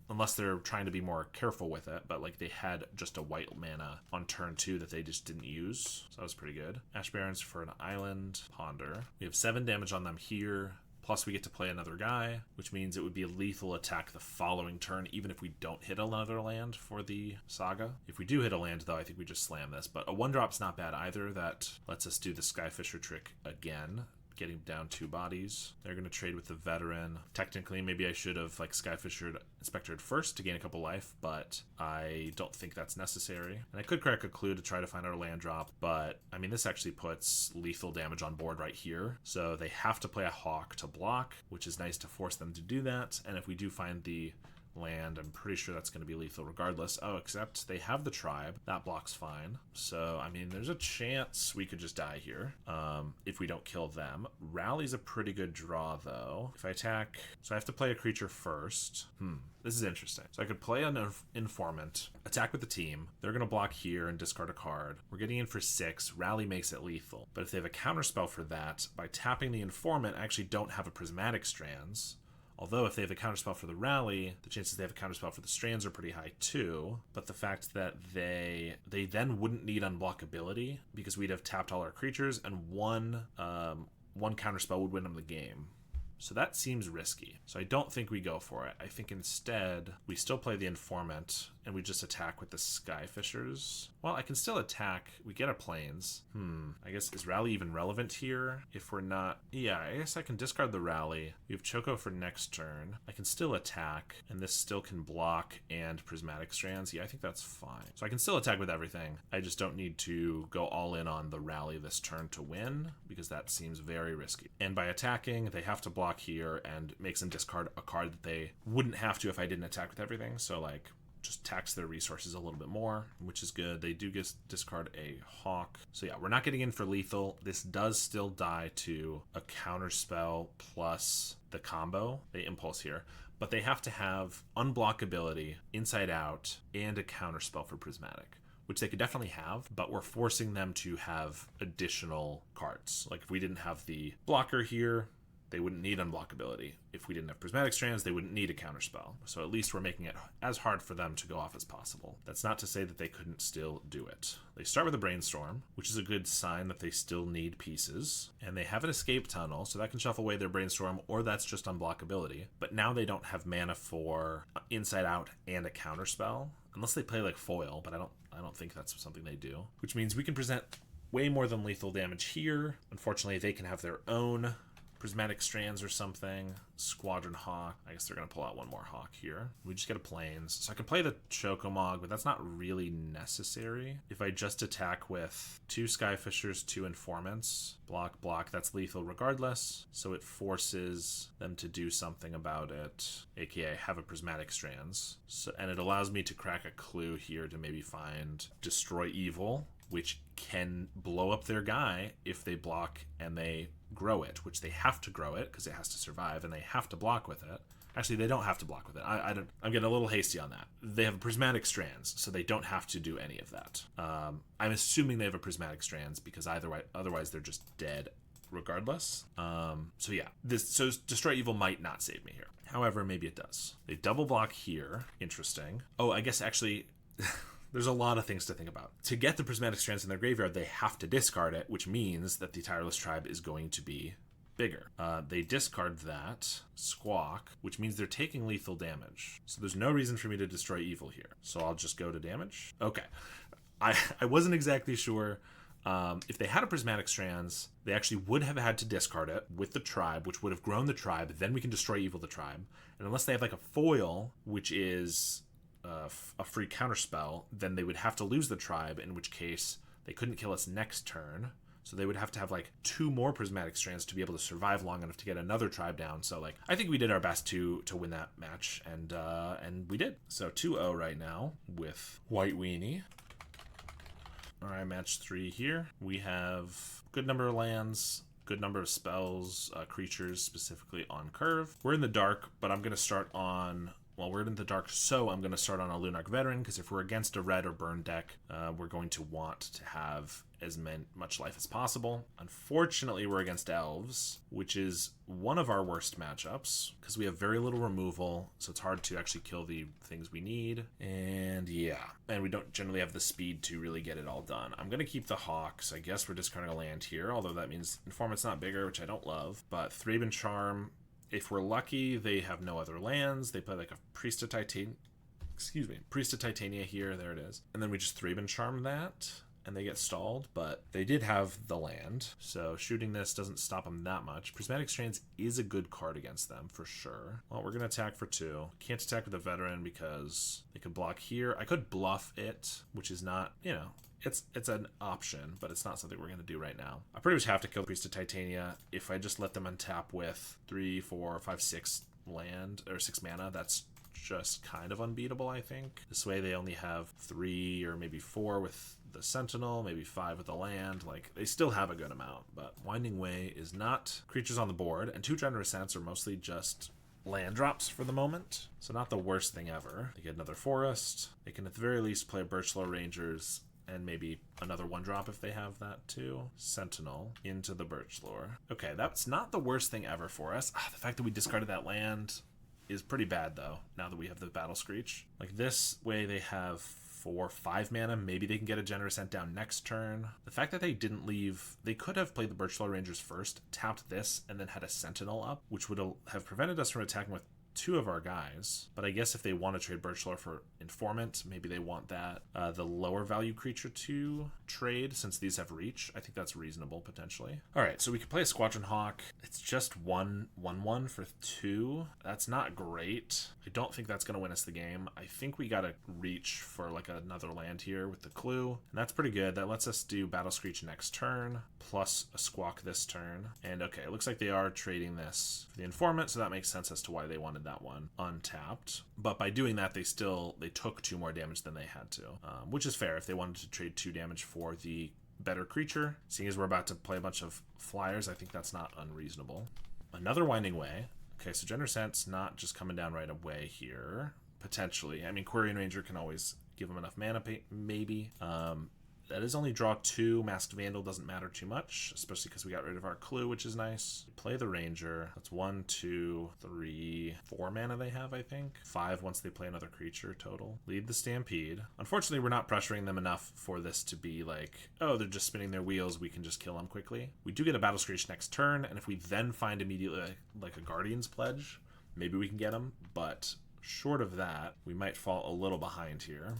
unless they're trying to be more careful with it, but like they had just a white mana on turn 2 that they just didn't use. So that was pretty good. Ash Barrens for an island. Ponder. We have 7 damage on them here. Plus we get to play another guy, which means it would be a lethal attack the following turn, even if we don't hit another land for the Saga. If we do hit a land, though, I think we just slam this. But a 1-drop's not bad either. That lets us do the Skyfisher trick again, getting down 2 bodies. They're going to trade with the Veteran. Technically, maybe I should have Skyfishered Inspectored first to gain a couple life, but I don't think that's necessary. And I could crack a clue to try to find our land drop, but I mean, this actually puts lethal damage on board right here. So they have to play a Hawk to block, which is nice to force them to do that. And if we do find the land, I'm pretty sure that's going to be lethal regardless. Oh, except they have the tribe. That blocks fine. So, I mean, there's a chance we could just die here if we don't kill them. Rally's a pretty good draw, though. If I attack... So I have to play a creature first. This is interesting. So I could play an Informant, attack with the team. They're going to block here and discard a card. We're getting in for 6. Rally makes it lethal. But if they have a counterspell for that, by tapping the Informant, I actually don't have a Prismatic Strands. Although if they have a counterspell for the Rally, the chances they have a counterspell for the Strands are pretty high too. But the fact that they then wouldn't need unblockability because we'd have tapped all our creatures and one counterspell would win them the game. So that seems risky. So I don't think we go for it. I think instead we still play the Informant and we just attack with the Skyfishers. Well, I can still attack. We get our Plains. I guess, is Rally even relevant here? If we're not... Yeah, I guess I can discard the Rally. We have Choco for next turn. I can still attack, and this still can block and Prismatic Strands. Yeah, I think that's fine. So I can still attack with everything. I just don't need to go all in on the Rally this turn to win, because that seems very risky. And by attacking, they have to block here and makes them discard a card that they wouldn't have to if I didn't attack with everything. So, like, just tax their resources a little bit more, which is good. They do discard a Hawk. So yeah, we're not getting in for lethal. This does still die to a counterspell plus the combo. They impulse here. But they have to have unblockability, Inside Out, and a counterspell for Prismatic, which they could definitely have, but we're forcing them to have additional cards. Like if we didn't have the blocker here, they wouldn't need unblockability. If we didn't have Prismatic Strands, they wouldn't need a counterspell. So at least we're making it as hard for them to go off as possible. That's not to say that they couldn't still do it. They start with a Brainstorm, which is a good sign that they still need pieces. And they have an Escape Tunnel, so that can shuffle away their Brainstorm, or that's just unblockability. But now they don't have mana for Inside Out and a counterspell, unless they play like Foil, but I don't think that's something they do. Which means we can present way more than lethal damage here. Unfortunately, they can have their own Prismatic Strands or something. Squadron Hawk. I guess they're going to pull out one more Hawk here. We just get a Plains. So I can play the Chocomog, but that's not really necessary. If I just attack with 2 Skyfishers, 2 Informants, block, that's lethal regardless. So it forces them to do something about it, aka have a Prismatic Strands. And it allows me to crack a clue here to maybe find Destroy Evil, which can blow up their guy if they block and they grow it, which they have to grow it because it has to survive, and they have to block with it. Actually, they don't have to block with it. I'm getting a little hasty on that. They have Prismatic Strands, so they don't have to do any of that. I'm assuming they have a Prismatic Strands because otherwise they're just dead regardless. So yeah, so Destroy Evil might not save me here. However, maybe it does. They double block here. Interesting. Oh, I guess actually... There's a lot of things to think about. To get the Prismatic Strands in their graveyard, they have to discard it, which means that the Tireless Tribe is going to be bigger. They discard that, Squawk, which means they're taking lethal damage. So there's no reason for me to Destroy Evil here. So I'll just go to damage. Okay. I wasn't exactly sure. If they had a Prismatic Strands, they actually would have had to discard it with the Tribe, which would have grown the Tribe. Then we can Destroy Evil the Tribe. And unless they have like a foil, which is... a free counterspell, then they would have to lose the Tribe, in which case they couldn't kill us next turn. So they would have to have like 2 more Prismatic Strands to be able to survive long enough to get another Tribe down. So like I think we did our best to win that match, and we did. So 2-0 right now with White Weenie. All right, match 3 here. We have good number of lands, good number of spells, creatures specifically on curve. We're in the dark, but I'm going to start on Well, we're in the dark, so I'm going to start on a Lunarch Veteran, because if we're against a red or burn deck, we're going to want to have as much life as possible. Unfortunately, we're against elves, which is one of our worst matchups, because we have very little removal, so it's hard to actually kill the things we need. And yeah, and we don't generally have the speed to really get it all done. I'm going to keep the Hawks. I guess we're discarding a land here, although that means Informant's not bigger, which I don't love. But Thraben Charm, if we're lucky, they have no other lands. They play like a Priest of Titania. Excuse me, Priest of Titania here. There it is. And then we just Thraben Charm that, and they get stalled, but they did have the land, so shooting this doesn't stop them that much. Prismatic Strands is a good card against them, for sure. Well, we're going to attack for 2. Can't attack with a veteran because they could block here. I could bluff it, which is not, you know, it's an option, but it's not something we're going to do right now. I pretty much have to kill Priest of Titania. If I just let them untap with 3, 4, 5, 6 land, or 6 mana, that's just kind of unbeatable, I think. This way they only have 3 or maybe 4 with the Sentinel, maybe 5 with the land. Like, they still have a good amount, but Winding Way is not creatures on the board, and 2 Generous Scents are mostly just land drops for the moment, so not the worst thing ever. They get another forest. They can at the very least play Birchlaw Rangers and maybe another 1-drop if they have that too. Sentinel into the Birchlaw. Okay, that's not the worst thing ever for us. The fact that we discarded that land is pretty bad, though, now that we have the Battle Screech. Like, this way they have 4, 5 mana. Maybe they can get a Generous Scent down next turn. The fact that they didn't leave... They could have played the Birchlaw Rangers first, tapped this, and then had a Sentinel up, which would have prevented us from attacking with 2 of our guys. But I guess if they want to trade Birchlaw for Informant, maybe they want that the lower value creature to trade, since these have reach. I think that's reasonable, potentially. All right, so we could play a Squadron Hawk. It's just 1/1/1 for 2. That's not great. I don't think that's going to win us the game. I think we got to reach for like another land here with the Clue, and that's pretty good. That lets us do Battle Screech next turn, plus a Squawk this turn. And okay, it looks like they are trading this for the Informant, so that makes sense as to why they wanted that one untapped. But by doing that, they took 2 more damage than they had to, which is fair if they wanted to trade 2 damage for the better creature. Seeing as we're about to play a bunch of flyers, I think that's not unreasonable. Another Winding Way. Okay, so Generous Scent's not just coming down right away here. Potentially. I mean, Quirion Ranger can always give them enough mana, maybe. That is only draw 2. Masked Vandal doesn't matter too much, especially because we got rid of our Clue, which is nice. Play the Ranger. That's 1, 2, 3, 4 mana they have, I think. 5 once they play another creature total. Lead the Stampede. Unfortunately, we're not pressuring them enough for this to be like, oh, they're just spinning their wheels, we can just kill them quickly. We do get a Battle Screech next turn, and if we then find immediately like a Guardian's Pledge, maybe we can get them, but short of that, we might fall a little behind here.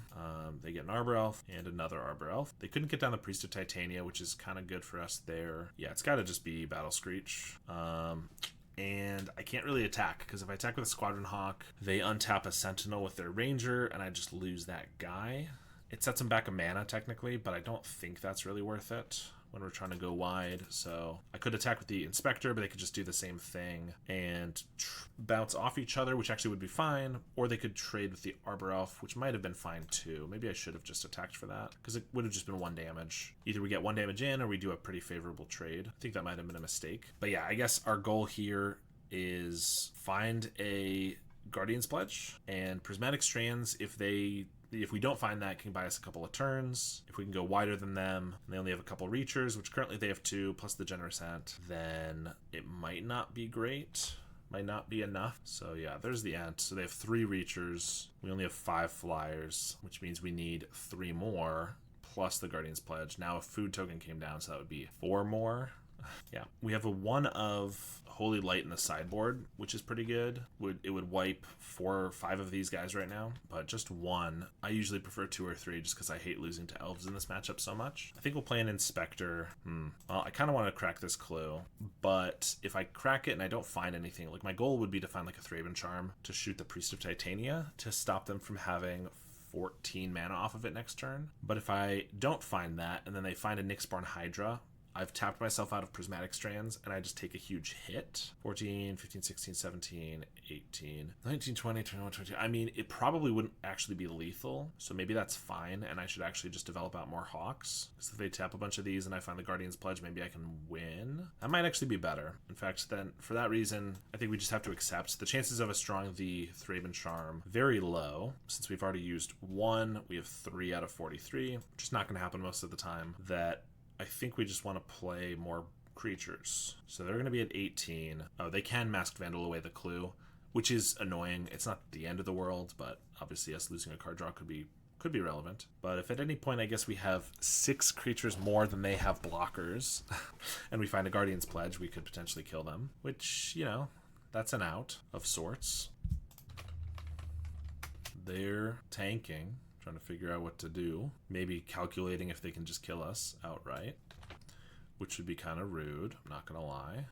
They get an Arbor Elf and another Arbor Elf. They couldn't get down the Priest of Titania, which is kind of good for us there. Yeah, it's got to just be Battle Screech. And I can't really attack, because if I attack with a Squadron Hawk, they untap a Sentinel with their Ranger, and I just lose that guy. It sets them back a mana, technically, but I don't think that's really worth it when we're trying to go wide. So I could attack with the Inspector, but they could just do the same thing and bounce off each other, which actually would be fine. Or they could trade with the Arbor Elf, which might have been fine too. Maybe I should have just attacked for that, because it would have just been 1 damage. Either we get 1 damage in, or we do a pretty favorable trade. I think that might have been a mistake. But yeah, I guess our goal here is find a Guardian's Pledge, and Prismatic Strands, if we don't find that, can buy us a couple of turns. If we can go wider than them, and they only have a couple reachers, which currently they have 2, plus the Generous Ant, then it might not be great. Might not be enough. So yeah, there's the Ant. So they have 3 reachers. We only have 5 flyers, which means we need 3 more, plus the Guardian's Pledge. Now a food token came down, so that would be 4 more. Yeah, we have a 1 of Holy Light in the sideboard, which is pretty good. It would wipe 4 or 5 of these guys right now, but just 1. I usually prefer 2 or 3 just because I hate losing to elves in this matchup so much. I think we'll play an Inspector. Well, I kind of want to crack this Clue, but if I crack it and I don't find anything, like my goal would be to find like a Thraben Charm to shoot the Priest of Titania to stop them from having 14 mana off of it next turn. But if I don't find that, and then they find a Nyxborn Hydra, I've tapped myself out of Prismatic Strands and I just take a huge hit. 14, 15, 16, 17, 18, 19, 20, 21, 22. I mean, it probably wouldn't actually be lethal, so maybe that's fine, and I should actually just develop out more Hawks. Because if they tap a bunch of these and I find the Guardian's Pledge, maybe I can win. That might actually be better. In fact, then for that reason, I think we just have to accept the chances of us drawing the Thraben Charm very low. Since we've already used 1, we have 3 out of 43, which is not going to happen most of the time. That I think we just want to play more creatures. So they're going to be at 18. Oh, they can Masked Vandal away the clue, which is annoying. It's not the end of the world, but obviously us losing a card draw could be relevant. But if at any point I guess we have 6 creatures more than they have blockers, and we find a Guardian's Pledge, we could potentially kill them, which, you know, that's an out of sorts. They're tanking, trying to figure out what to do. Maybe calculating if they can just kill us outright, which would be kind of rude, I'm not gonna lie.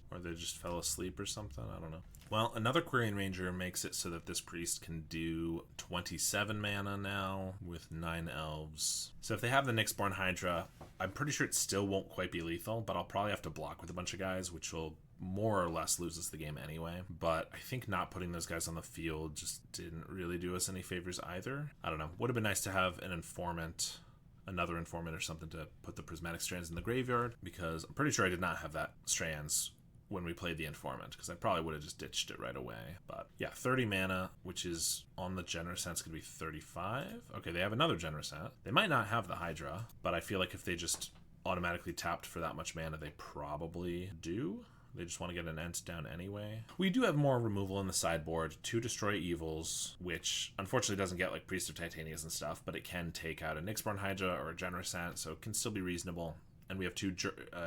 Or they just fell asleep or something, I don't know. Well, another Quirion Ranger makes it so that this priest can do 27 mana now with 9 elves. So if they have the Nyxborn Hydra, I'm pretty sure it still won't quite be lethal, but I'll probably have to block with a bunch of guys, which will more or less lose us the game anyway. But I think not putting those guys on the field just didn't really do us any favors either. I don't know. Would have been nice to have an informant, another informant or something to put the Prismatic Strands in the graveyard, because I'm pretty sure I did not have that Strands when we played the informant, because I probably would have just ditched it right away. But yeah, 30 mana, which is on the generous sense could be 35. Okay, they have another generous set. They might not have the Hydra, but I feel like if they just automatically tapped for that much mana, they probably do. They just want to get an Ent down anyway. We do have more removal in the sideboard to destroy evils, which unfortunately doesn't get like Priest of Titanias and stuff, but it can take out a Nyxborn Hydra or a Generous Ant, so it can still be reasonable. And we have 2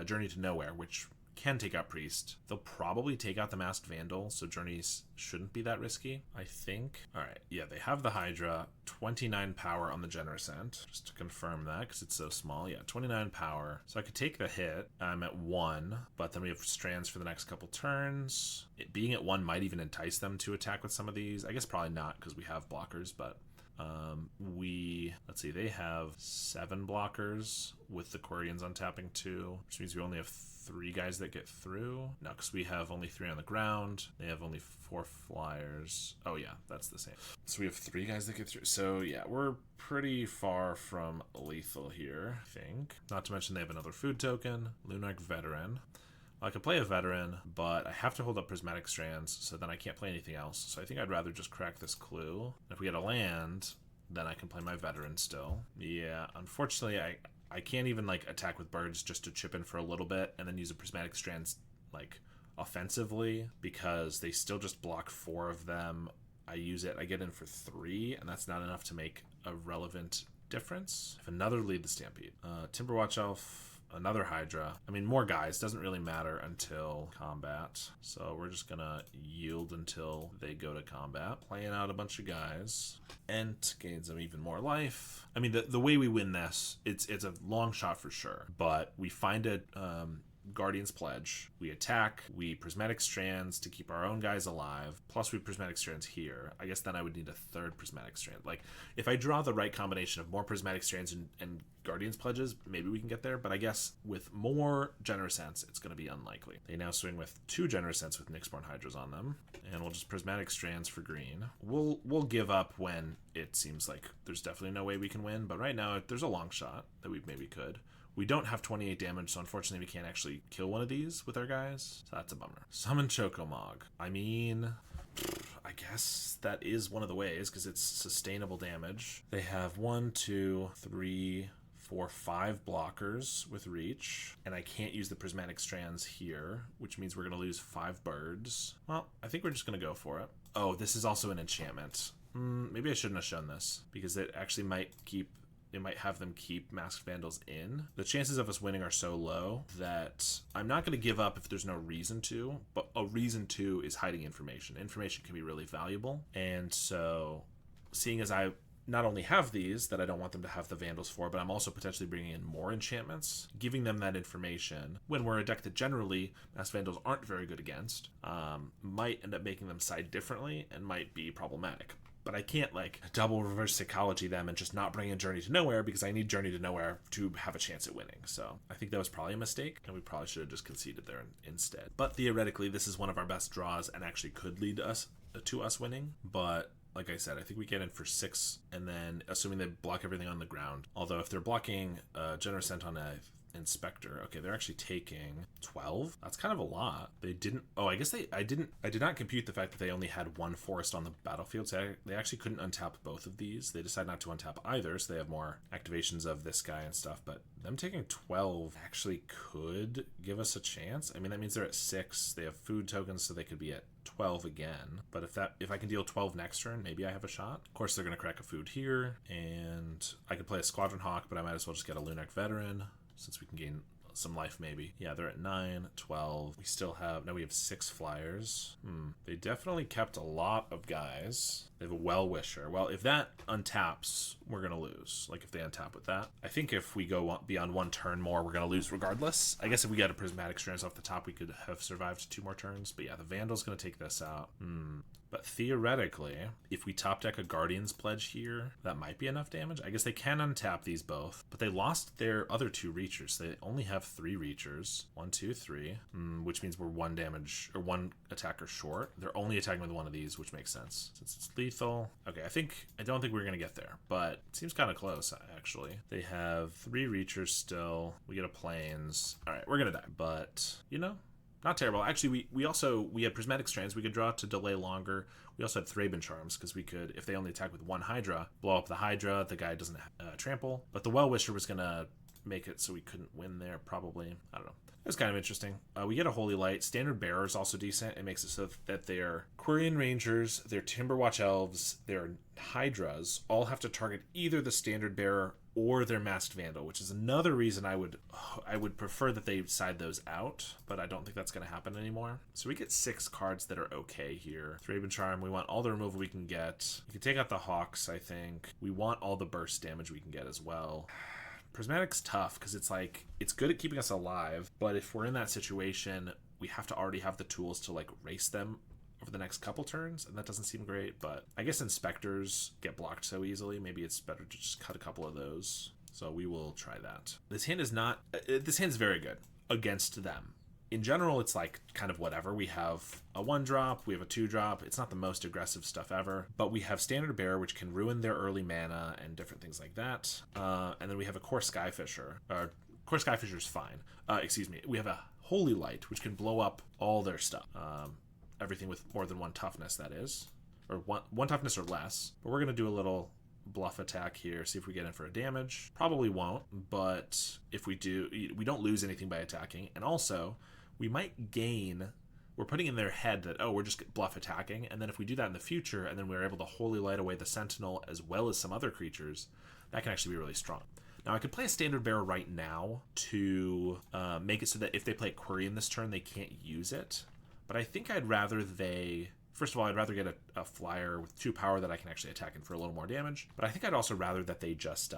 Journey to Nowhere, which can take out Priest. They'll probably take out the Masked Vandal, so Journeys shouldn't be that risky, I think. Alright, yeah, they have the Hydra, 29 power on the Generous Ant, just to confirm that, because it's so small. Yeah, 29 power. So I could take the hit. I'm at 1, but then we have Strands for the next couple turns. It being at 1 might even entice them to attack with some of these. I guess probably not, because we have blockers, but let's see, they have 7 blockers with the Quirions on tapping 2, which means we only have 3 guys that get through. No, because we have only 3 on the ground. They have only 4 flyers. Oh yeah, that's the same. So we have 3 guys that get through. So yeah, we're pretty far from lethal here, I think. Not to mention they have another food token, Lunarch Veteran. I could play a Veteran, but I have to hold up Prismatic Strands, so then I can't play anything else. So I think I'd rather just crack this clue. If we get a land, then I can play my Veteran still. Yeah, unfortunately, I can't even like attack with birds just to chip in for a little bit and then use a Prismatic Strands like offensively, because they still just block 4 of them. I use it, I get in for 3, and that's not enough to make a relevant difference. If another Lead the Stampede. Timberwatch Elf, another Hydra. I mean, more guys. Doesn't really matter until combat. So we're just gonna yield until they go to combat. Playing out a bunch of guys. Ent gains them even more life. I mean, the way we win this, it's a long shot for sure. But we find a Guardian's Pledge. We attack. We Prismatic Strands to keep our own guys alive. Plus we Prismatic Strands here. I guess then I would need a 3rd Prismatic Strand. Like, if I draw the right combination of more Prismatic Strands and Guardian's Pledges, maybe we can get there. But I guess with more Generous Ents, it's going to be unlikely. They now swing with 2 Generous Ents with Nyxborn Hydras on them. And we'll just Prismatic Strands for green. We'll give up when it seems like there's definitely no way we can win. But right now, there's a long shot that we maybe could. We don't have 28 damage, so unfortunately we can't actually kill one of these with our guys. So that's a bummer. Summon Chocomog. I mean, I guess that is one of the ways, because it's sustainable damage. They have 1, 2, 3, 4, 5 blockers with reach, and I can't use the Prismatic Strands here, which means we're going to lose 5 birds. Well, I think we're just going to go for it. Oh, this is also an enchantment. Maybe I shouldn't have shown this, because it actually might have them keep Masked Vandals in. The chances of us winning are so low that I'm not going to give up if there's no reason to, but a reason to is hiding information. Information can be really valuable, and so seeing as I not only have these that I don't want them to have the Vandals for, but I'm also potentially bringing in more enchantments, giving them that information when we're a deck that generally Masked Vandals aren't very good against, might end up making them side differently and might be problematic. but I can't like double reverse psychology them and just not bring in Journey to Nowhere because I need Journey to Nowhere to have a chance at winning. So I think that was probably a mistake, and we probably should have just conceded there instead. But theoretically, this is one of our best draws and actually could lead us to us winning. But like I said, I think we get in for 6, and then assuming they block everything on the ground. Although if they're blocking Generous Scent on a Inspector, okay, they're actually taking 12. That's kind of a lot. They didn't. Oh, I guess I did not compute the fact that they only had 1 forest on the battlefield, so they actually couldn't untap both of these. They decided not to untap either, so they have more activations of this guy and stuff. But them taking 12 actually could give us a chance. I mean, that means they're at 6. They have food tokens, so they could be at 12 again. But if I can deal 12 next turn, maybe I have a shot. Of course, they're going to crack a food here, and I could play a Squadron Hawk, but I might as well just get a Lunac Veteran, since we can gain some life maybe. Yeah, they're at 9, 12. We still have, now we have 6 flyers. They definitely kept a lot of guys. They have a Well-Wisher. Well, if that untaps, we're going to lose. Like if they untap with that. I think if we go beyond 1 turn more, we're going to lose regardless. I guess if we got a Prismatic Strands off the top, we could have survived 2 more turns. But yeah, the Vandal's going to take this out. But theoretically, if we top deck a Guardian's Pledge here, that might be enough damage. I guess they can untap these both, but they lost their other 2 Reachers. They only have 3 Reachers. 1, 2, 3, which means we're 1 damage or 1 attacker short. They're only attacking with 1 of these, which makes sense since it's lethal. Okay, I don't think we're gonna get there, but it seems kind of close actually. They have 3 Reachers still. We get a Plains. All right, we're gonna die, but you know, not terrible. Actually, we had Prismatic Strands we could draw to delay longer. We also had Thraben Charms because we could, if they only attack with 1 Hydra, blow up the Hydra. The guy doesn't trample. But the Well-Wisher was going to make it so we couldn't win there, probably. I don't know. It was kind of interesting. We get a Holy Light. Standard Bearer is also decent. It makes it so that their Quirion Rangers, their Timberwatch Elves, their Hydras all have to target either the Standard Bearer or their Masked Vandal, which is another reason I would prefer that they side those out, but I don't think that's going to happen anymore. So we get 6 cards that are okay here. Thraben Charm, we want all the removal we can get. We can take out the Hawks, I think. We want all the burst damage we can get as well. Prismatic's tough because it's like, it's good at keeping us alive, but if we're in that situation, we have to already have the tools to like race them over the next couple turns, and that doesn't seem great. But I guess Inspectors get blocked so easily, maybe it's better to just cut a couple of those. So we will try that. This hand is very good against them. In general, it's like kind of whatever. We have a 1-drop, we have a 2-drop. It's not the most aggressive stuff ever, but we have Standard Bearer, which can ruin their early mana and different things like that. And then we have a Core Skyfisher. Core Skyfisher's fine. Excuse me. We have a Holy Light, which can blow up all their stuff. Everything with more than 1 toughness, that is. Or one toughness or less. But we're going to do a little bluff attack here, see if we get in for a damage. Probably won't, but if we do, we don't lose anything by attacking. And also, we might gain, we're putting in their head that, oh, we're just bluff attacking, and then if we do that in the future, and then we're able to Holy Light away the Sentinel as well as some other creatures, that can actually be really strong. Now, I could play a Standard Bearer right now to make it so that if they play Quirion this turn, they can't use it. But I think I'd rather first of all, I'd rather get a flyer with 2 power that I can actually attack in for a little more damage. But I think I'd also rather that they just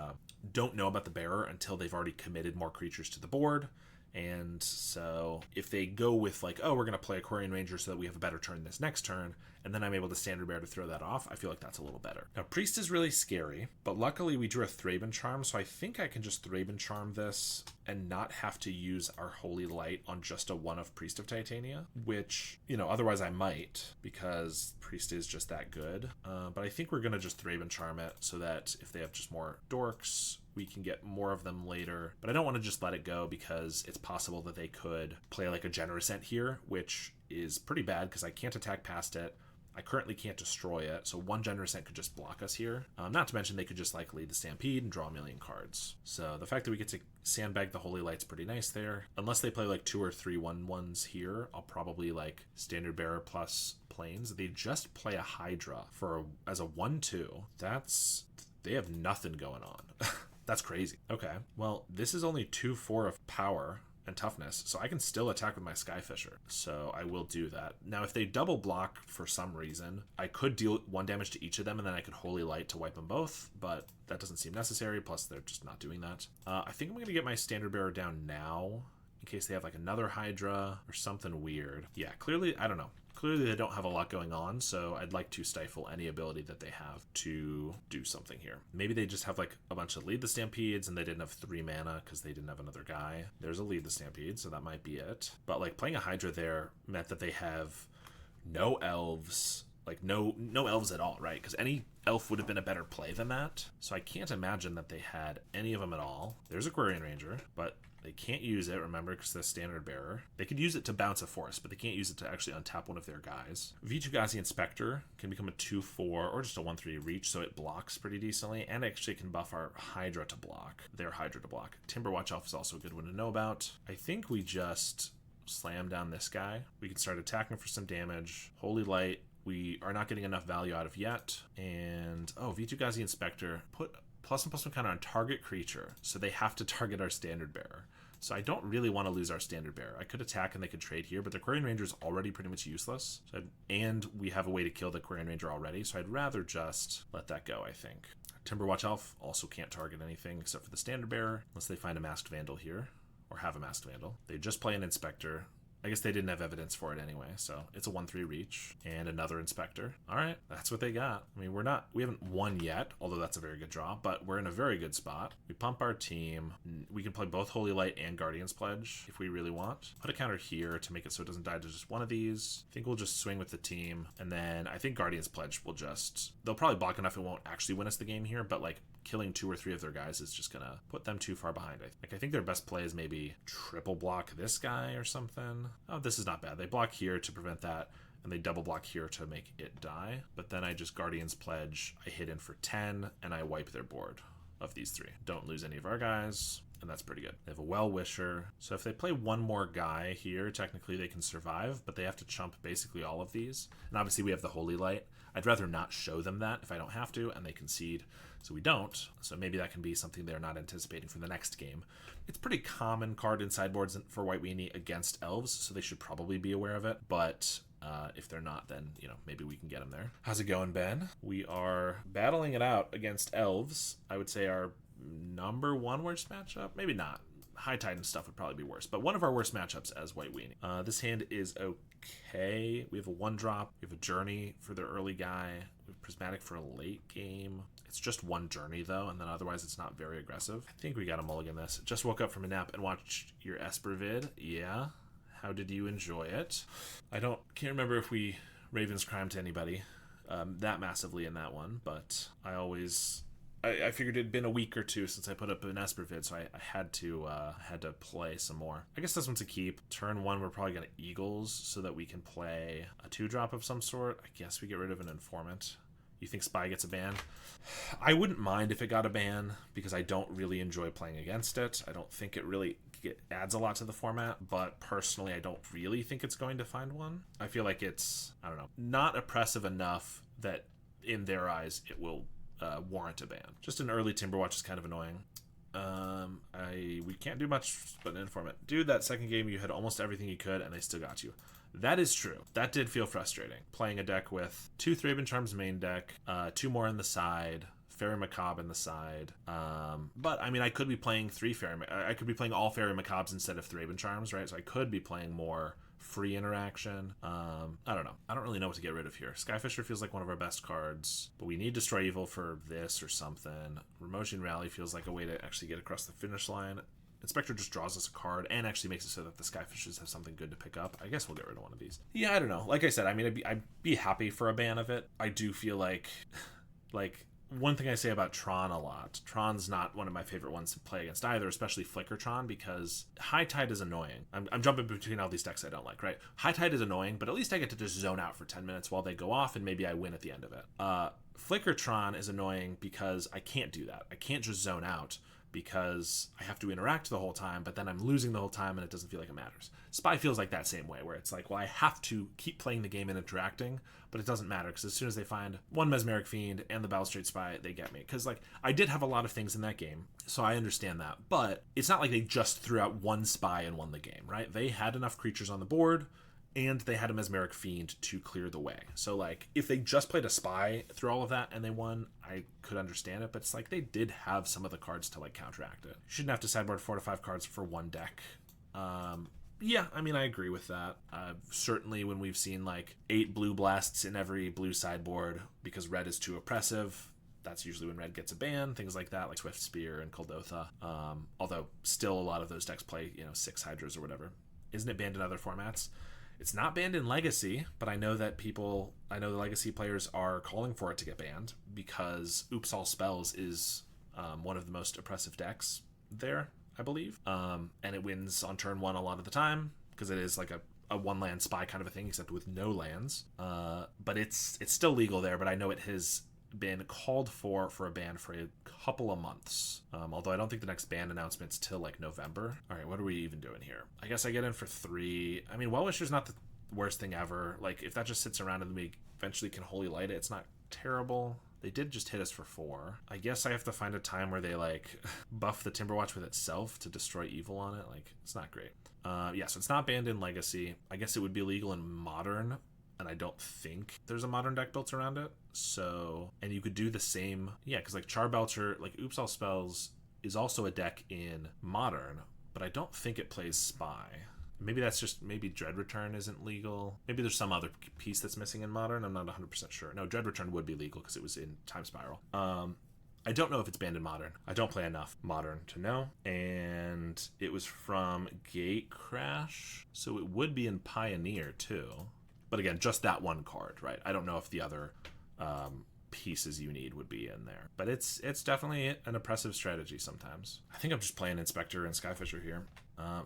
don't know about the Bearer until they've already committed more creatures to the board. And so if they go with like, oh, we're going to play a Quirion Ranger so that we have a better turn this next turn, and then I'm able to Standard Bearer to throw that off, I feel like that's a little better. Now, Priest is really scary, but luckily we drew a Thraben Charm, so I think I can just Thraben Charm this and not have to use our Holy Light on just a 1 of Priest of Titania, which, you know, otherwise I might, because Priest is just that good. But I think we're going to just Thraben Charm it so that if they have just more dorks, we can get more of them later. But I don't want to just let it go because it's possible that they could play like a Generous Ent here, which is pretty bad because I can't attack past it. I currently can't destroy it, so 1 Generous Ent could just block us here. Not to mention they could just like lead the Stampede and draw a million cards. So the fact that we get to sandbag the Holy Light's pretty nice there. Unless they play like 2 or 3 1/1s here, I'll probably like Standard Bearer plus Plains. They just play a Hydra as a 1/2. They have nothing going on. That's crazy. Okay, well, this is only 2/4 of power and toughness, so I can still attack with my Skyfisher. So I will do that. Now, if they double block for some reason, I could deal 1 damage to each of them, and then I could Holy Light to wipe them both, but that doesn't seem necessary, plus they're just not doing that. I think I'm going to get my Standard Bearer down now, in case they have like another Hydra or something weird. Yeah, clearly, I don't know. Clearly they don't have a lot going on, so I'd like to stifle any ability that they have to do something here. Maybe they just have like a bunch of Lead the Stampedes and they didn't have 3 mana because they didn't have another guy. There's a Lead the Stampede, so that might be it. But like playing a Hydra there meant that they have no elves, like no elves at all, right? Because any elf would have been a better play than that. So I can't imagine that they had any of them at all. There's a Aquarian Ranger, but they can't use it, remember, because the Standard Bearer. They could use it to bounce a forest, but they can't use it to actually untap one of their guys. Vitu-Ghazi Inspector can become a 2/4 or just a 1/3 reach, so it blocks pretty decently, and actually can buff our Hydra to block, their Hydra to block. Timberwatch Elf is also a good one to know about. I think we just slam down this guy. We can start attacking for some damage. Holy Light, we are not getting enough value out of yet. And, oh, Vitu-Ghazi Inspector, put +1/+1 counter on target creature, so they have to target our Standard Bearer. So I don't really want to lose our Standard Bearer. I could attack and they could trade here, but the Aquarian Ranger is already pretty much useless. And we have a way to kill the Aquarian Ranger already, so I'd rather just let that go, I think. Timberwatch Elf also can't target anything except for the Standard Bearer, unless they find a Masked Vandal here, or have a Masked Vandal. They just play an Inspector. I guess they didn't have evidence for it anyway, so it's a 1/3 reach and another Inspector. All right, that's what they got. I mean, we haven't won yet, although that's a very good draw, but we're in a very good spot. We pump our team. We can play both Holy Light and Guardian's Pledge if we really want. Put a counter here to make it so it doesn't die to just one of these. I think we'll just swing with the team, and then I think Guardian's Pledge will just... They'll probably block enough it won't actually win us the game here, but like killing 2 or 3 of their guys is just gonna put them too far behind. I think their best play is maybe triple block this guy or something. Oh, this is not bad. They block here to prevent that, and they double block here to make it die. But then I just Guardian's Pledge, I hit in for 10, and I wipe their board of these 3. Don't lose any of our guys, and that's pretty good. They have a Well-Wisher, so if they play one more guy here, technically they can survive, but they have to chump basically all of these. And obviously we have the Holy Light. I'd rather not show them that if I don't have to, and they concede, so we don't. So maybe that can be something they're not anticipating for the next game. It's pretty common card in sideboards for White Weenie against elves, so they should probably be aware of it, but if they're not, then, you know, maybe we can get them there. How's it going, Ben? We are battling it out against elves. I would say our number 1 worst matchup? Maybe not. High Tide and stuff would probably be worse, but one of our worst matchups as White Weenie. This hand is okay. We have a 1-drop. We have a Journey for their early guy. We have Prismatic for a late game. It's just 1 Journey, though, and then otherwise it's not very aggressive. I think we got to mulligan this. Just woke up from a nap and watched your Esper vid. Yeah. How did you enjoy it? Can't remember if we Raven's Crime to anybody that massively in that one, but I figured it'd been a week or 2 since I put up an Esper vid, so I had to play some more. I guess this one's a keep. Turn 1, we're probably gonna Eagles so that we can play a 2-drop of some sort. I guess we get rid of an Informant. You think Spy gets a ban? I wouldn't mind if it got a ban, because I don't really enjoy playing against it. I don't think it really adds a lot to the format, but personally I don't really think it's going to find one. I feel like it's, I don't know, not oppressive enough that in their eyes it will warrant a ban. Just an early Timberwatch is kind of annoying. We can't do much but an Informant. Dude, that second game you had almost everything you could and they still got you. That is true. That did feel frustrating. Playing a deck with 2 Thraben Charms main deck, 2 more in the side, Fairy Macabre in the side. But I mean, I could be playing I could be playing all Fairy Macabres instead of Thraben Charms, right? So I could be playing more free interaction. I don't know. I don't really know what to get rid of here. Skyfisher feels like one of our best cards, but we need Destroy Evil for this or something. Remosian Rally feels like a way to actually get across the finish line. Inspector just draws us a card and actually makes it so that the Skyfishers have something good to pick up. I guess we'll get rid of one of these. Yeah, I don't know. Like I said, I mean, I'd be happy for a ban of it. I do feel like one thing I say about Tron a lot, Tron's not one of my favorite ones to play against either, especially Flicker Tron, because High Tide is annoying. I'm jumping between all these decks I don't like, right? High Tide is annoying, but at least I get to just zone out for 10 minutes while they go off, and maybe I win at the end of it. Flicker Tron is annoying because I can't do that. I can't just zone out, because I have to interact the whole time, but then I'm losing the whole time and it doesn't feel like it matters. Spy feels like that same way, where it's like, well, I have to keep playing the game and interacting, but it doesn't matter, because as soon as they find one Mesmeric Fiend and the Balustrade Spy, they get me. Because, like, I did have a lot of things in that game, so I understand that, but it's not like they just threw out one Spy and won the game, right? They had enough creatures on the board, and they had a Mesmeric Fiend to clear the way. So, like, if they just played a Spy through all of that and they won, I could understand it, but it's like they did have some of the cards to, like, counteract it. You shouldn't have to sideboard 4 to 5 cards for one deck. Yeah, I mean, I agree with that. Certainly, when we've seen like 8 blue blasts in every blue sideboard because red is too oppressive, that's usually when red gets a ban. Things like that, like Swift Spear and Kuldotha. Although still a lot of those decks play, 6 Hydras or whatever. Isn't it banned in other formats? It's not banned in Legacy, but I know the Legacy players are calling for it to get banned because Oops All Spells is one of the most oppressive decks there, I believe. And it wins on turn 1 a lot of the time because it is like a 1-land spy kind of a thing, except with no lands. But it's still legal there, but I know it has been called for a ban for a couple of months. Although I don't think the next ban announcement's till like November. All right, what are we even doing here? I guess I get in for 3. I mean, Well Wisher's not the worst thing ever. Like, if that just sits around and we eventually can Holy Light it, it's not terrible. They did just hit us for 4. I guess I have to find a time where they like buff the Timberwatch with itself to destroy evil on it. Like, it's not great. Yeah, so it's not banned in Legacy. I guess it would be legal in Modern, and I don't think there's a Modern deck built around it. So, and you could do the same, yeah, because like Charbelcher, like Oops All Spells is also a deck in Modern, but I don't think it plays Spy. Maybe that's just, maybe Dread Return isn't legal. Maybe there's some other piece that's missing in Modern. I'm not 100% sure. No, Dread Return would be legal because it was in Time Spiral. I don't know if it's banned in Modern. I don't play enough Modern to know. And it was from Gatecrash, so it would be in Pioneer too. But again, just that one card, right? I don't know if the other pieces you need would be in there. But it's definitely an oppressive strategy sometimes. I think I'm just playing Inspector and Skyfisher here.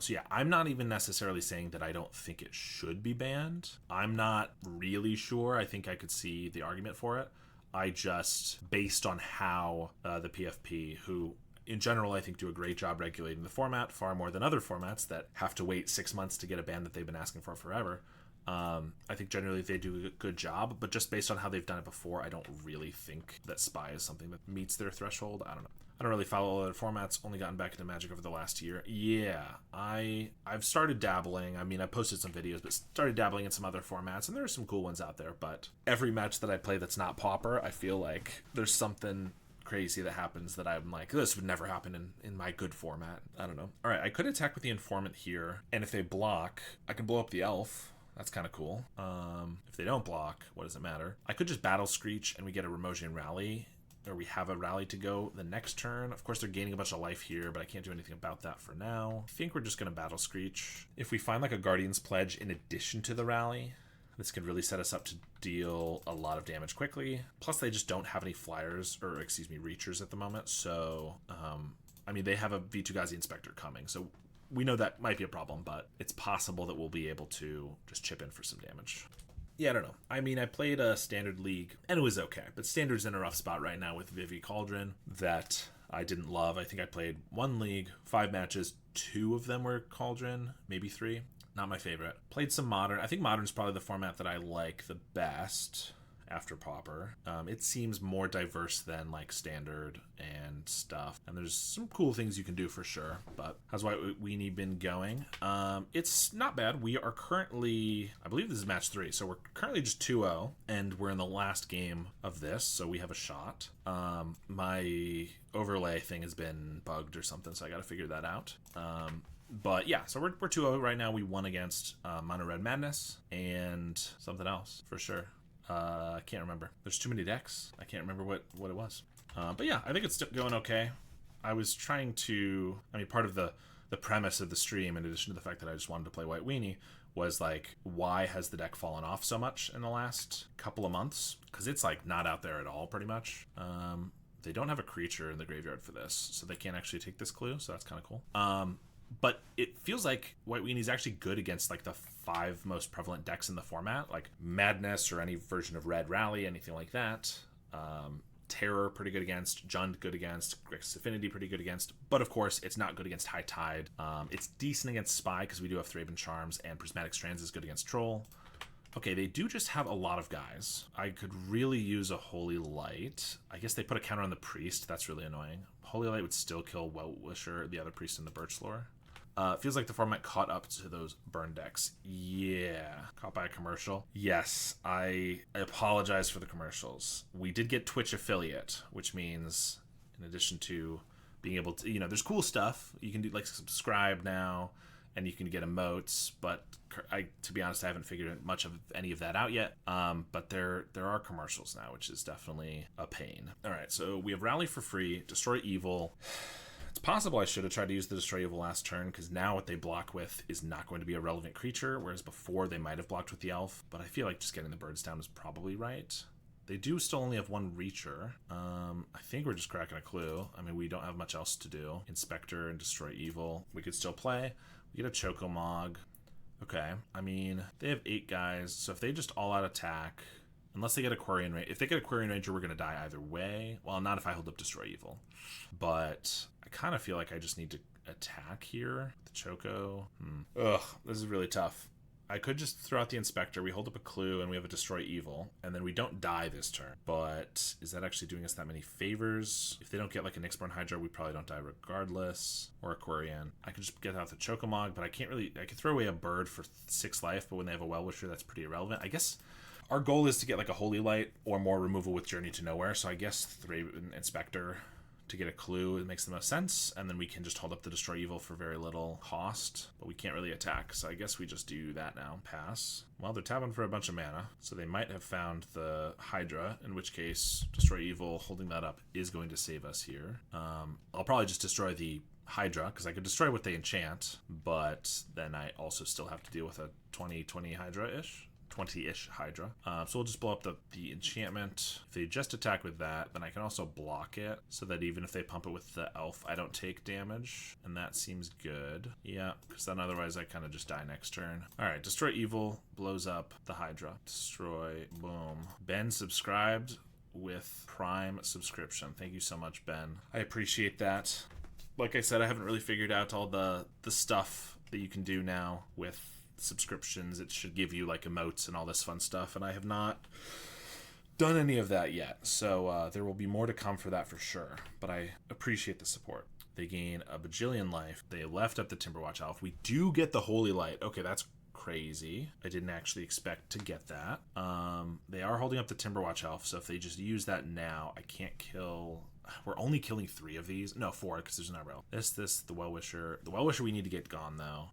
So yeah, I'm not even necessarily saying that I don't think it should be banned. I'm not really sure. I think I could see the argument for it. I just, based on how the PFP, who in general I think do a great job regulating the format, far more than other formats that have to wait 6 months to get a ban that they've been asking for forever. I think generally they do a good job, but just based on how they've done it before, I don't really think that Spy is something that meets their threshold. I don't know. I don't really follow other formats, only gotten back into Magic over the last year. Yeah, I've started dabbling. I mean, I posted some videos, but started dabbling in some other formats, and there are some cool ones out there, but every match that I play that's not Pauper, I feel like there's something crazy that happens that I'm like, this would never happen in my good format. I don't know. All right, I could attack with the Informant here, and if they block, I can blow up the Elf. That's kind of cool. If they don't block, what does it matter? I could just Battle Screech and we get a Remosian Rally, or we have a rally to go the next turn. Of course, they're gaining a bunch of life here, but I can't do anything about that for now. I think we're just going to Battle Screech. If we find like a Guardian's Pledge in addition to the rally, this could really set us up to deal a lot of damage quickly. Plus, they just don't have any flyers, or excuse me, reachers at the moment. So, I mean, they have a V2 Inspector coming, so we know that might be a problem, but it's possible that we'll be able to just chip in for some damage. Yeah, I don't know. I mean, I played a Standard League, and it was okay. But Standard's in a rough spot right now with Vivi Cauldron that I didn't love. I think I played 1 league, 5 matches. 2 of them were Cauldron, maybe 3. Not my favorite. Played some Modern. I think Modern's probably the format that I like the best after Pauper. It seems more diverse than like Standard and stuff, and there's some cool things you can do for sure. But how's Weenie been going? It's not bad. We are currently, I believe this is match 3, so we're currently just 2-0, and we're in the last game of this, so we have a shot. My overlay thing has been bugged or something, so I gotta figure that out. But yeah, so we're 2-0 right now. We won against Mono Red Madness and something else for sure. I can't remember. There's too many decks. I can't remember what it was. But yeah, I think it's going okay. I was trying to, I mean, part of the premise of the stream, in addition to the fact that I just wanted to play White Weenie, was like, why has the deck fallen off so much in the last couple of months? Because it's like not out there at all, pretty much. They don't have a creature in the graveyard for this, so they can't actually take this clue, so that's kind of cool. But it feels like White Weenie's actually good against like the 5 most prevalent decks in the format, like Madness or any version of Red Rally, anything like that. Terror, pretty good against. Jund, good against. Grixis Affinity, pretty good against. But of course, it's not good against High Tide. It's decent against Spy, because we do have Thraben Charms, and Prismatic Strands is good against Troll. Okay, they do just have a lot of guys. I could really use a Holy Light. I guess they put a counter on the Priest. That's really annoying. Holy Light would still kill Well Wisher, the other Priest in the Birch Lore. Feels like the format caught up to those burn decks. Yeah. Caught by a commercial. Yes, I apologize for the commercials. We did get Twitch affiliate, which means in addition to being able to, there's cool stuff. You can do like subscribe now and you can get emotes, but to be honest, I haven't figured much of any of that out yet. But there are commercials now, which is definitely a pain. All right, so we have Rally for free, Destroy Evil. It's possible I should have tried to use the Destroy Evil last turn, because now what they block with is not going to be a relevant creature, whereas before they might have blocked with the Elf, but I feel like just getting the birds down is probably right. They do still only have one Reacher. I think we're just cracking a clue. I mean, we don't have much else to do. Inspector and Destroy Evil. We could still play. We get a Chocomog. Okay. I mean, they have 8 guys, so if they just all-out attack, unless they get Aquarian Ranger. If they get Aquarian Ranger, we're going to die either way. Well, not if I hold up Destroy Evil. But I kind of feel like I just need to attack here. The Choco. Ugh, this is really tough. I could just throw out the Inspector, we hold up a clue, and we have a Destroy Evil, and then we don't die this turn. But is that actually doing us that many favors? If they don't get like an Nyxborn Hydra, we probably don't die regardless. Or Aquarian. I could just get out the Chocomog, but I can't really... I could throw away a bird for 6 life, but when they have a Well-Wisher, that's pretty irrelevant. I guess our goal is to get like a Holy Light or more removal with Journey to Nowhere, so I guess 3 Inspector to get a clue, it makes the most sense, and then we can just hold up the Destroy Evil for very little cost, but we can't really attack, so I guess we just do that now. Pass. Well, they're tapping for a bunch of mana, so they might have found the Hydra, in which case Destroy Evil holding that up is going to save us here. I'll probably just destroy the Hydra, because I could destroy what they enchant, but then I also still have to deal with a 20/20 Hydra-ish. 20-ish Hydra. So we'll just blow up the enchantment. If they just attack with that, then I can also block it, so that even if they pump it with the Elf, I don't take damage, and that seems good. Yeah, because then otherwise I kind of just die next turn. Alright, Destroy Evil blows up the Hydra. Destroy, boom. Ben subscribed with Prime subscription. Thank you so much, Ben. I appreciate that. Like I said, I haven't really figured out all the stuff that you can do now with subscriptions. It should give you like emotes and all this fun stuff, and I have not done any of that yet, so there will be more to come for that for sure, but I appreciate the support. They gain a bajillion life. They left up the Timberwatch Elf. We do get the Holy Light. Okay, that's crazy. I didn't actually expect to get that. They are holding up the Timberwatch Elf, so if they just use that now, I can't kill... We're only killing 3 of these. No, 4, because there's no rail. The Well-Wisher. The Well-Wisher we need to get gone, though.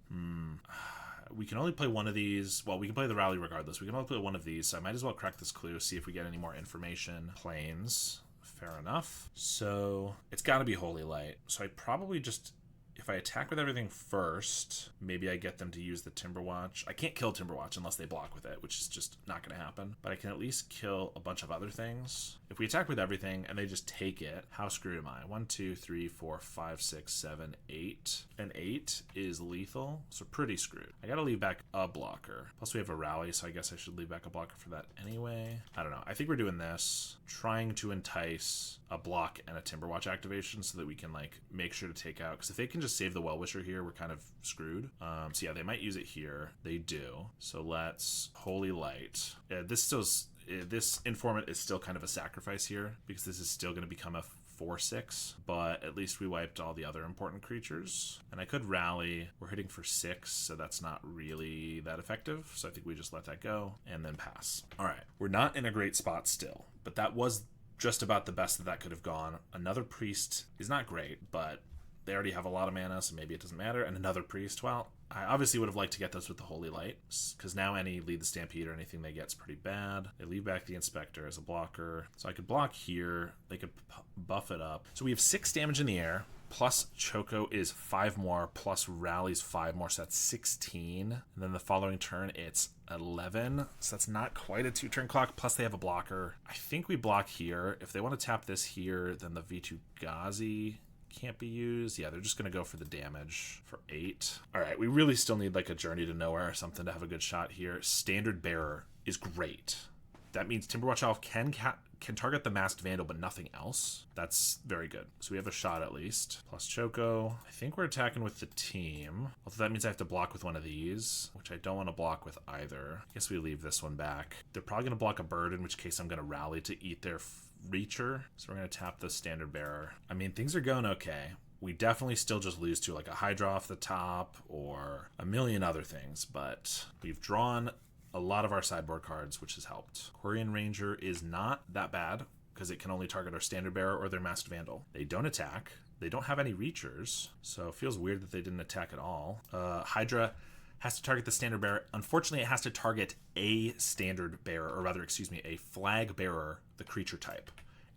We can only play one of these. Well, we can play the Rally regardless. We can only play one of these, so I might as well crack this clue, see if we get any more information. Planes. Fair enough. So, it's got to be Holy Light. So I probably just... If I attack with everything first, maybe I get them to use the Timberwatch. I can't kill Timberwatch unless they block with it, which is just not going to happen. But I can at least kill a bunch of other things. If we attack with everything and they just take it, how screwed am I? 1, 2, 3, 4, 5, 6, 7, 8. An 8 is lethal, so pretty screwed. I got to leave back a blocker. Plus we have a Rally, so I guess I should leave back a blocker for that anyway. I don't know. I think we're doing this, trying to entice a block and a Timberwatch activation so that we can like make sure to take out, because if they can just save the Well-Wisher here, we're kind of screwed. So yeah, they might use it here. They do. So let's Holy Light. This Informant is still kind of a sacrifice here, because this is still going to become a 4/6, but at least we wiped all the other important creatures. And I could Rally. We're hitting for 6, so that's not really that effective. So I think we just let that go and then pass. All right, we're not in a great spot still, but that was just about the best that could have gone. Another Priest is not great, but they already have a lot of mana, so maybe it doesn't matter. And another Priest, well, I obviously would have liked to get this with the Holy Light, because now any Lead the Stampede or anything they get is pretty bad. They leave back the Inspector as a blocker, so I could block here. They could buff it up. So we have 6 damage in the air, plus Choco is 5 more, plus Rally's 5 more, so that's 16. And then the following turn, it's 11, so that's not quite a 2-turn clock, plus they have a blocker. I think we block here. If they want to tap this here, then the V2 Ghazi can't be used. Yeah, they're just going to go for the damage for 8. All right, we really still need like a Journey to Nowhere or something to have a good shot here. Standard Bearer is great. That means Timberwatch Elf can target the Masked Vandal, but nothing else. That's very good. So we have a shot at least. Plus Choco. I think we're attacking with the team. Although that means I have to block with one of these, which I don't want to block with either. I guess we leave this one back. They're probably going to block a bird, in which case I'm going to Rally to eat their Reacher. So we're going to tap the Standard Bearer. I mean, things are going okay. We definitely still just lose to like a Hydra off the top or a million other things, but we've drawn a lot of our sideboard cards, which has helped. Aquarian Ranger is not that bad, because it can only target our standard bearer or their masked vandal. They don't attack. They don't have any reachers, so it feels weird that they didn't attack at all. Hydra has to target the standard bearer. Unfortunately, it has to target a standard bearer, or rather, excuse me, a flag bearer, the creature type.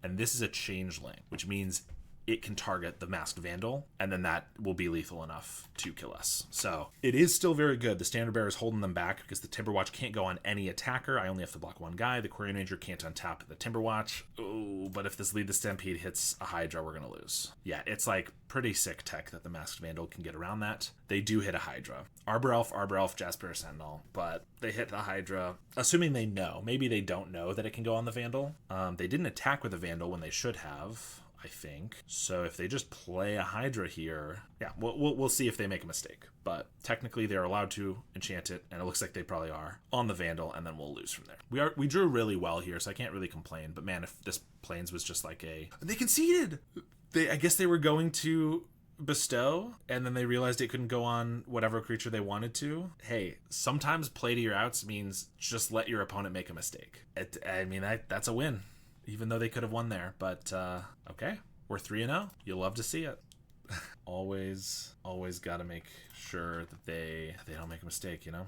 And this is a changeling, which means it can target the masked vandal, and then that will be lethal enough to kill us. So it is still very good. The standard bearer is holding them back because the Timberwatch can't go on any attacker. I only have to block one guy. The Quarian Ranger can't untap the Timberwatch. Oh, but if this Lead the Stampede hits a Hydra, we're going to lose. Yeah, it's like pretty sick tech that the masked vandal can get around that. They do hit a Hydra. Arbor Elf, Jasper, Sentinel, but they hit the Hydra, assuming they know. Maybe they don't know that it can go on the Vandal. They didn't attack with the Vandal when they should have, I think. So if they just play a Hydra here, yeah, we'll see if they make a mistake. But technically they're allowed to enchant it, and it looks like they probably are, on the Vandal, and then we'll lose from there. We drew really well here, so I can't really complain. But man, if this Plains was just like they conceded! I guess they were going to bestow, and then they realized it couldn't go on whatever creature they wanted to. Hey, sometimes play to your outs means just let your opponent make a mistake. That's a win, even though they could have won there. But okay, we're 3-0. You'll love to see it. always got to make sure that they don't make a mistake, you know.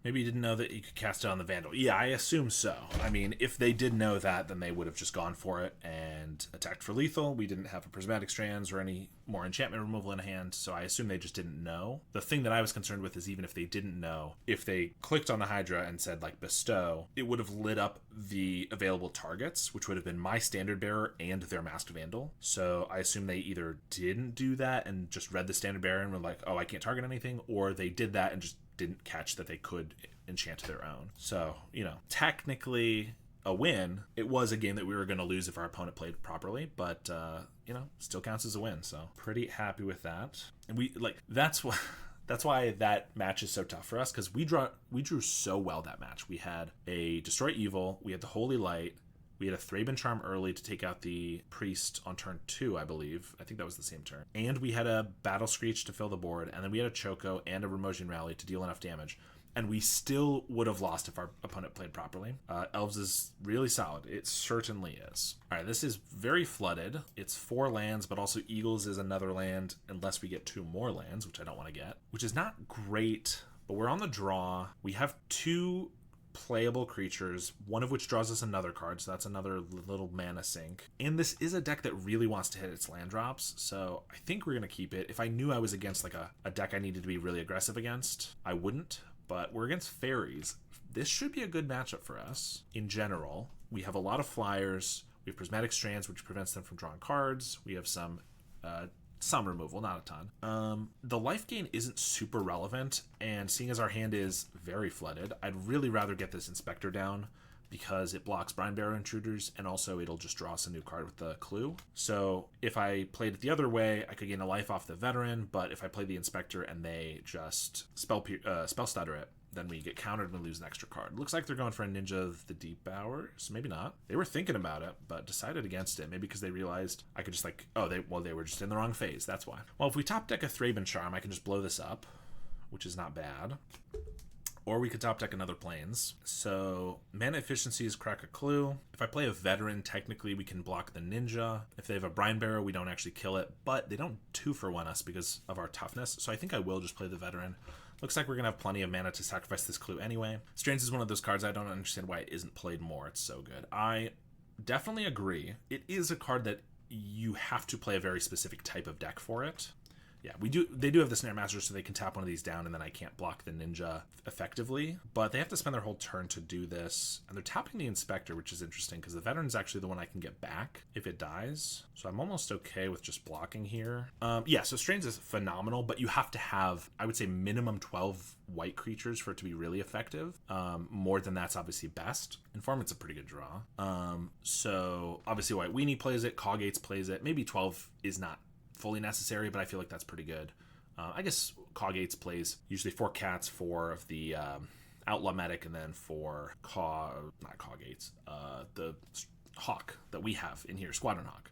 Maybe you didn't know that you could cast it on the Vandal. Yeah, I assume so. I mean, if they did know that, then they would have just gone for it and attacked for lethal. We didn't have a Prismatic Strands or any more enchantment removal in hand, so I assume they just didn't know. The thing that I was concerned with is even if they didn't know, if they clicked on the Hydra and said, like, bestow, it would have lit up the available targets, which would have been my Standard Bearer and their Masked Vandal. So I assume they either didn't do that and just read the Standard Bearer and were like, oh, I can't target anything, or they did that and just didn't catch that they could enchant their own. So, you know, technically a win. It was a game that we were going to lose if our opponent played properly, but you know, still counts as a win. So pretty happy with that. And that's why that match is so tough for us, because we drew so well that match. We had a Destroy Evil, we had the Holy Light, we had a Thraben Charm early to take out the Priest on turn 2, I believe. I think that was the same turn. And we had a Battle Screech to fill the board, and then we had a Choco and a Remosian Rally to deal enough damage. And we still would have lost if our opponent played properly. Elves is really solid. It certainly is. All right, this is very flooded. It's 4 lands, but also Eagles is another land, unless we get 2 more lands, which I don't want to get, which is not great, but we're on the draw. We have 2 playable creatures, one of which draws us another card, so that's another little mana sink. And this is a deck that really wants to hit its land drops, so I think we're going to keep it. If I knew I was against like a deck I needed to be really aggressive against, I wouldn't, but we're against fairies. This should be a good matchup for us in general. We have a lot of flyers. We have Prismatic Strands, which prevents them from drawing cards. We have some removal, not a ton. The life gain isn't super relevant, and seeing as our hand is very flooded, I'd really rather get this Inspector down because it blocks Brine Barrow Intruders, and also it'll just draw us a new card with the Clue. So if I played it the other way, I could gain a life off the Veteran, but if I play the Inspector and they just spell stutter it, then we get countered and we lose an extra card. Looks like they're going for a Ninja of the Deep Hours. Maybe not. They were thinking about it, but decided against it. Maybe because they realized I could just they were just in the wrong phase. That's why. Well, if we top deck a Thraben Charm, I can just blow this up, which is not bad. Or we could top deck another Plains. So mana efficiency is crack a Clue. If I play a Veteran, technically we can block the Ninja. If they have a Brine Barrow, we don't actually kill it, but they don't 2-for-1 us because of our toughness. So I think I will just play the Veteran. Looks like we're going to have plenty of mana to sacrifice this Clue anyway. Strands is one of those cards I don't understand why it isn't played more. It's so good. I definitely agree. It is a card that you have to play a very specific type of deck for it. Yeah, they do have the Snare Master, so they can tap one of these down, and then I can't block the Ninja effectively. But they have to spend their whole turn to do this. And they're tapping the Inspector, which is interesting, because the Veteran's actually the one I can get back if it dies. So I'm almost okay with just blocking here. Yeah, so Strains is phenomenal, but you have to have, I would say, minimum 12 white creatures for it to be really effective. More than that's obviously best. Informant's a pretty good draw. So obviously White Weenie plays it, Cawgates plays it. Maybe 12 is not fully necessary, but I feel like that's pretty good. I guess Cawgates plays usually 4 cats, 4 of the Outlaw Medic, and then 4 not Cawgates, the Hawk that we have in here, Squadron Hawk.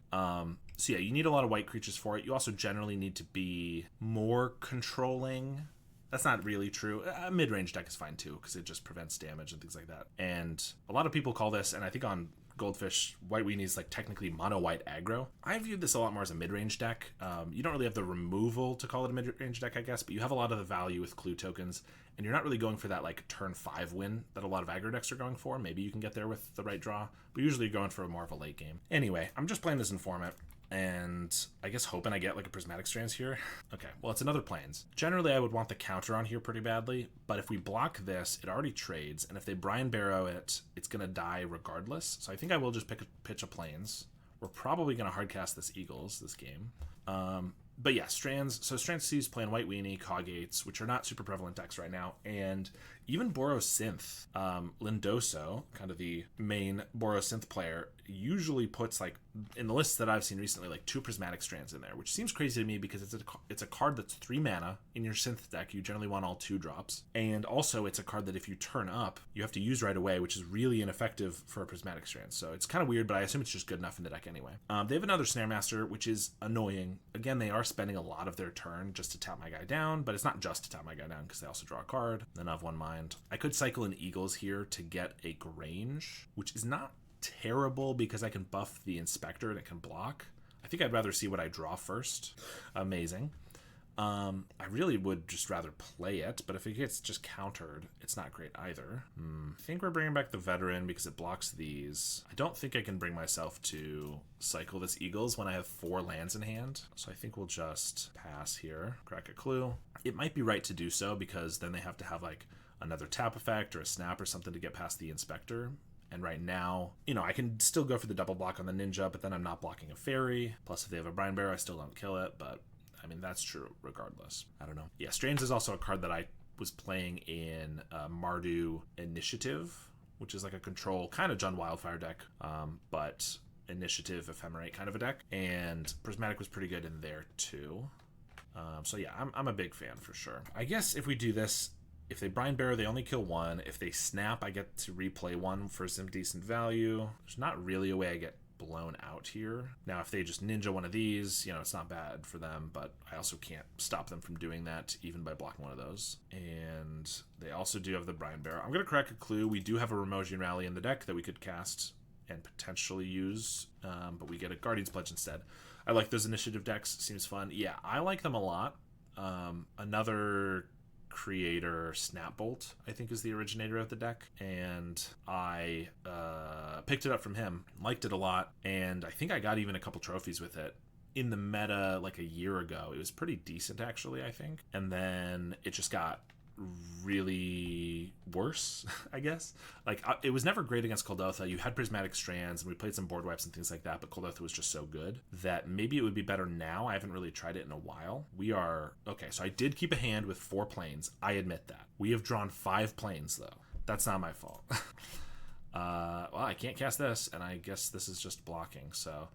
So yeah, you need a lot of white creatures for it. You also generally need to be more controlling That's not really true. A mid-range deck is fine too, because it just prevents damage and things like that. And a lot of people call this, and I think on Goldfish, White Weenie is like technically mono-white aggro. I viewed this a lot more as a mid-range deck. You don't really have the removal to call it a mid-range deck, I guess, but you have a lot of the value with clue tokens, and you're not really going for that like turn 5 win that a lot of aggro decks are going for. Maybe you can get there with the right draw, but usually you're going for more of a late game. Anyway, I'm just playing this in format, and I guess hoping I get like a Prismatic Strands here. Okay, well, it's another Plains. Generally, I would want the counter on here pretty badly, but if we block this, it already trades, and if they Brian Barrow it, it's going to die regardless. So I think I will just pitch a Plains. We're probably going to hardcast this Eagles this game. But yeah, Strands. So Strands sees playing White Weenie, Coggates, which are not super prevalent decks right now, and even Boros Synth. Lindoso, kind of the main Boros Synth player, usually puts, like, in the lists that I've seen recently, like 2 Prismatic Strands in there, which seems crazy to me because it's a card that's 3 mana in your Synth deck. You generally want all 2 drops, and also it's a card that if you turn up, you have to use right away, which is really ineffective for a Prismatic Strand. So it's kind of weird, but I assume it's just good enough in the deck anyway. They have another Snare Master, which is annoying. Again, they are spending a lot of their turn just to tap my guy down, but it's not just to tap my guy down because they also draw a card. Then I have one mind. I could cycle in Eagles here to get a Grange, which is not terrible because I can buff the Inspector and it can block. I think I'd rather see what I draw first. Amazing. I really would just rather play it, but if it gets just countered, it's not great either. I think we're bringing back the Veteran because it blocks these. I don't think I can bring myself to cycle this Eagles when I have 4 lands in hand, so I think we'll just pass here. Crack a Clue. It might be right to do so because then they have to have like another tap effect or a snap or something to get past the Inspector. And right now, you know, I can still go for the double block on the Ninja, but then I'm not blocking a Fairy. Plus, if they have a Brian Barrow, I still don't kill it, but I mean, that's true regardless. I don't know. Yeah, Strands is also a card that I was playing in Mardu Initiative, which is like a control, kind of Jund Wildfire deck, but Initiative Ephemerate kind of a deck. And Prismatic was pretty good in there too. So yeah, I'm a big fan for sure. I guess if we do this, if they Brian Barrow, they only kill 1. If they snap, I get to replay 1 for some decent value. There's not really a way I get blown out here. Now, if they just Ninja one of these, you know, it's not bad for them, but I also can't stop them from doing that even by blocking one of those. And they also do have the Brian Barrow. I'm going to crack a Clue. We do have a Remosian Rally in the deck that we could cast and potentially use, but we get a Guardian's Pledge instead. I like those initiative decks. Seems fun. Yeah, I like them a lot. Another creator, Snapbolt, I think is the originator of the deck, and I picked it up from him, liked it a lot, and I think I got even a couple trophies with it in the meta like a year ago. It was pretty decent actually, I think, and then it just got really worse, I guess. Like, it was never great against Kuldotha. You had Prismatic Strands, and we played some board wipes and things like that, but Kuldotha was just so good that maybe it would be better now. I haven't really tried it in a while. We are... Okay, so I did keep a hand with 4 planes. I admit that. We have drawn 5 planes, though. That's not my fault. Well, I can't cast this, and I guess this is just blocking, so...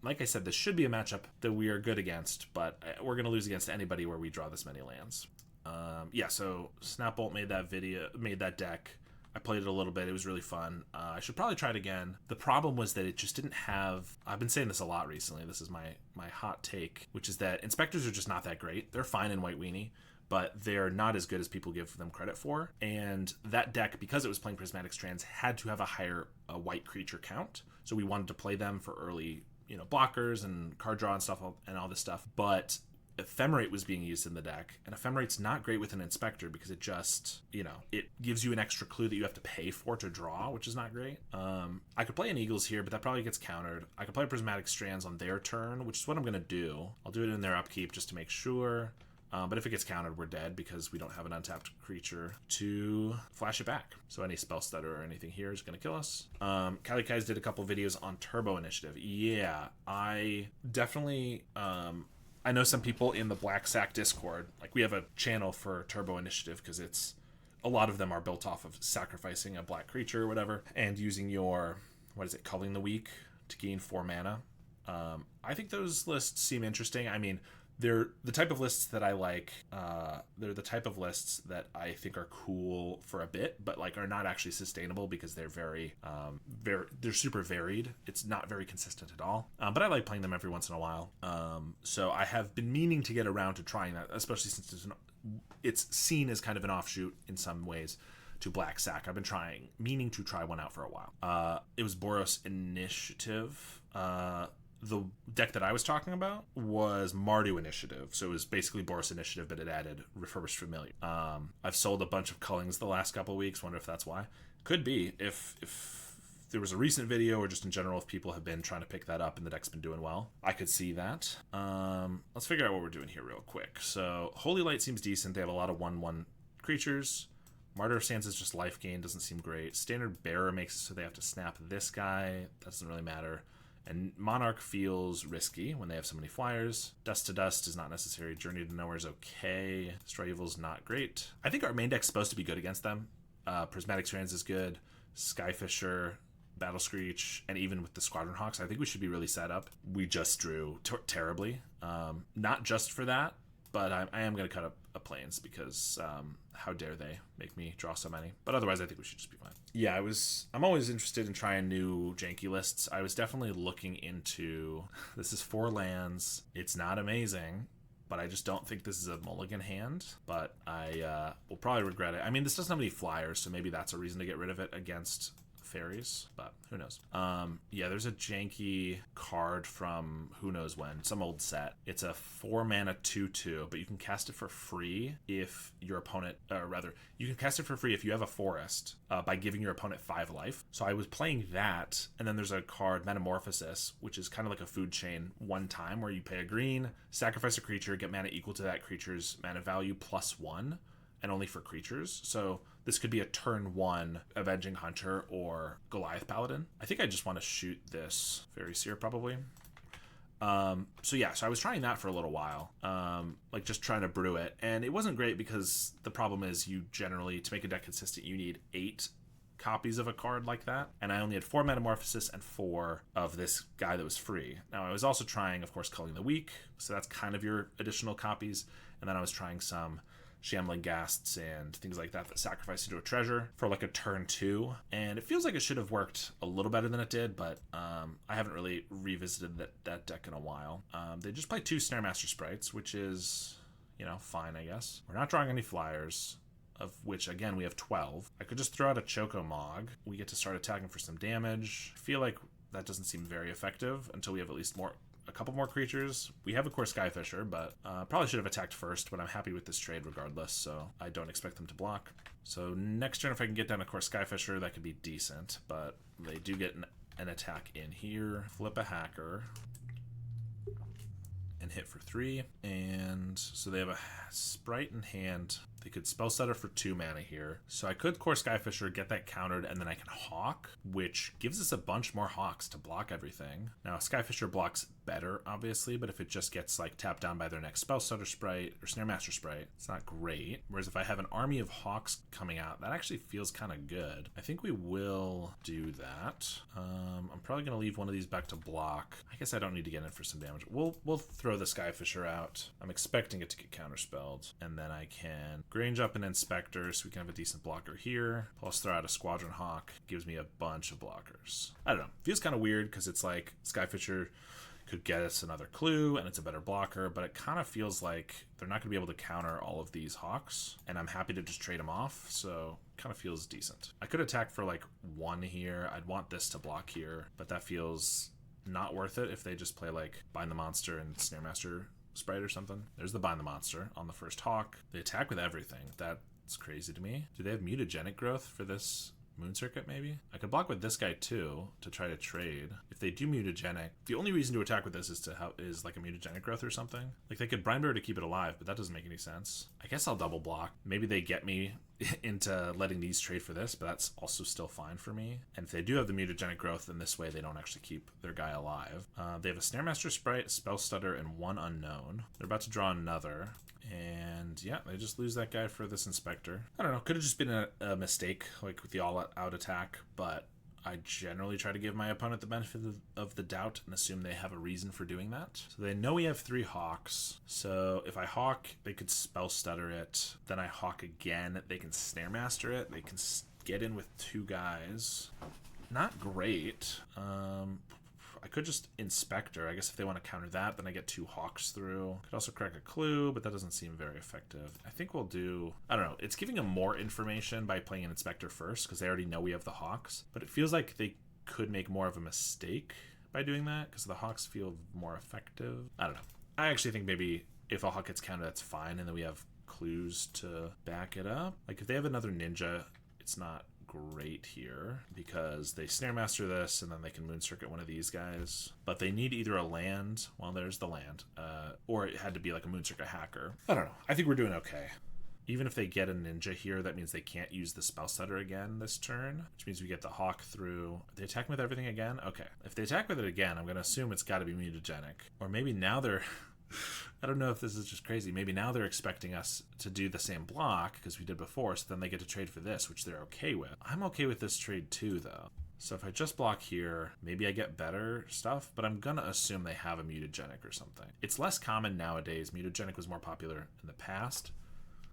Like I said, this should be a matchup that we are good against, but we're going to lose against anybody where we draw this many lands. Yeah, so Snapbolt made that deck. I played it a little bit. It was really fun. I should probably try it again. The problem was that it just didn't have... I've been saying this a lot recently. This is my hot take, which is that Inspectors are just not that great. They're fine in White Weenie, but they're not as good as people give them credit for. And that deck, because it was playing Prismatic Strands, had to have a higher white creature count. So we wanted to play them for early, you know, blockers and card draw and stuff and all this stuff. But Ephemerate was being used in the deck, and Ephemerate's not great with an Inspector because it just, you know, it gives you an extra clue that you have to pay for to draw, which is not great. I could play an Eagles here, but that probably gets countered. I could play Prismatic Strands on their turn, which is what I'm going to do. I'll do it in their upkeep just to make sure. But if it gets countered, we're dead because we don't have an untapped creature to flash it back. So any Spell Stutter or anything here is going to kill us. Kalikai's did a couple videos on Turbo Initiative. Yeah, I definitely... I know some people in the Black Sack Discord, like we have a channel for Turbo Initiative because it's... A lot of them are built off of sacrificing a black creature or whatever and using your, Culling the Weak to gain 4 mana. I think those lists seem interesting. I mean... They're the type of lists that I like. They're the type of lists that I think are cool for a bit, but like are not actually sustainable because they're they're super varied. It's not very consistent at all. But I like playing them every once in a while. So I have been meaning to get around to trying that, especially since it's seen as kind of an offshoot in some ways to Black Sack. I've been meaning to try one out for a while. It was Boros Initiative. The deck that I was talking about was Mardu Initiative, so it was basically Boros Initiative, but it added Refurbished Familiar. I've sold a bunch of Cullings the last couple of weeks. Wonder if that's why. Could be if there was a recent video, or just in general, if people have been trying to pick that up and the deck's been doing well, I could see that. Let's figure out what we're doing here real quick. So Holy Light seems decent. They have a lot of 1/1 creatures. Martyr of Sands is just life gain, doesn't seem great. Standard Bearer makes it so they have to snap this guy. That doesn't really matter. And Monarch feels risky when they have so many flyers. Dust to Dust is not necessary. Journey to Nowhere is okay. Destroy Evil is not great. I think our main deck's supposed to be good against them. Prismatic Strands is good. Skyfisher, Battle Screech, and even with the Squadron Hawks, I think we should be really set up. We just drew terribly. Not just for that, but I am going to cut up a Plains because how dare they make me draw so many. But otherwise, I think we should just be fine. Yeah, I'm always interested in trying new janky lists. I was definitely looking into, this is 4 lands. It's not amazing, but I just don't think this is a mulligan hand. But I will probably regret it. I mean, this doesn't have any flyers, so maybe that's a reason to get rid of it against fairies, but who knows. Yeah, there's a janky card from who knows when, some old set. It's a 4 mana 2/2, but you can cast it for free if your opponent, or rather, you can cast it for free if you have a forest by giving your opponent 5 life. So I was playing that, and then there's a card, Metamorphosis, which is kind of like a food chain one time where you pay a green, sacrifice a creature, get mana equal to that creature's mana value +1, and only for creatures. So this could be a turn 1 Avenging Hunter or Goliath Paladin. I think I just want to shoot this Fairy Seer probably. So yeah, so I was trying that for a little while, like just trying to brew it, and it wasn't great because the problem is you generally, to make a deck consistent, you need 8 copies of a card like that, and I only had 4 Metamorphosis and 4 of this guy that was free. Now I was also trying, of course, Culling the Weak, so that's kind of your additional copies, and then I was trying some Shambling Ghasts and things like that sacrifice into a treasure for like a turn 2, and it feels like it should have worked a little better than it did, but I haven't really revisited that deck in a while. They just play 2 Snaremaster Sprites, which is, fine, I guess. We're not drawing any flyers, of which, again, we have 12. I could just throw out a Choco Mog. We get to start attacking for some damage. I feel like that doesn't seem very effective until we have at least a couple more creatures. We have, of course, Skyfisher, but probably should have attacked first, but I'm happy with this trade regardless, so I don't expect them to block. So next turn, if I can get down, of course, Skyfisher, that could be decent, but they do get an attack in here. Flip a Hacker and hit for 3, and so they have a Sprite in hand. They could Spell Stutter for 2 mana here. So I could Core Skyfisher, get that countered, and then I can Hawk, which gives us a bunch more Hawks to block everything. Now, Skyfisher blocks better, obviously, but if it just gets like tapped down by their next Spell Stutter Sprite or Snaremaster Sprite, it's not great. Whereas if I have an army of Hawks coming out, that actually feels kind of good. I think we will do that. I'm probably going to leave one of these back to block. I guess I don't need to get in for some damage. We'll throw the Skyfisher out. I'm expecting it to get counterspelled, and then I can range up an Inspector so we can have a decent blocker here. Plus throw out a Squadron Hawk. Gives me a bunch of blockers. I don't know. Feels kind of weird because it's like Skyfisher could get us another clue and it's a better blocker, but it kind of feels like they're not going to be able to counter all of these Hawks, and I'm happy to just trade them off, so kind of feels decent. I could attack for like 1 here. I'd want this to block here, but that feels not worth it if they just play like Bind the Monster and Snaremaster Sprite or something. There's the Bind the Monster on the first Hawk. They attack with everything. That's crazy to me. Do they have Mutagenic Growth for this Moon Circuit, maybe? I could block with this guy too to try to trade. If they do Mutagenic, the only reason to attack with this is like a Mutagenic Growth or something. Like they could Brinebearer to keep it alive, but that doesn't make any sense. I guess I'll double block. Maybe they get me into letting these trade for this, but that's also still fine for me. And if they do have the Mutagenic Growth, then this way they don't actually keep their guy alive. They have a Snaremaster Sprite, Spell Stutter, and 1 unknown. They're about to draw another. And yeah, they just lose that guy for this Inspector. I don't know, could have just been a mistake, like with the all-out attack, but I generally try to give my opponent the benefit of the doubt and assume they have a reason for doing that. So they know we have 3 Hawks, so if I Hawk, they could Spell Stutter it. Then I Hawk again, they can Snaremaster it. They can get in with 2 guys. Not great. I could just Inspector. I guess if they want to counter that, then I get 2 Hawks through. Could also crack a Clue, but that doesn't seem very effective. I think we'll do, I don't know, it's giving them more information by playing an Inspector first because they already know we have the Hawks, but it feels like they could make more of a mistake by doing that because the Hawks feel more effective. I don't know. I actually think maybe if a Hawk gets countered, that's fine, and then we have clues to back it up. Like if they have another Ninja, it's not great here because they Snare Master this and then they can Moon Circuit one of these guys, but they need either a land, well there's the land, or it had to be like a Moon Circuit Hacker. I don't know. I think we're doing okay. Even if they get a Ninja here, that means they can't use the Spell Stutter again this turn, which means we get the Hawk through. They attack with everything again? Okay. If they attack with it again, I'm going to assume it's got to be mutagenic. Or maybe now they're... I don't know if this is just crazy. Maybe now they're expecting us to do the same block because we did before, so then they get to trade for this, which they're okay with. I'm okay with this trade too, though. So if I just block here, maybe I get better stuff, but I'm gonna assume they have a mutagenic or something. It's less common nowadays. Mutagenic was more popular in the past.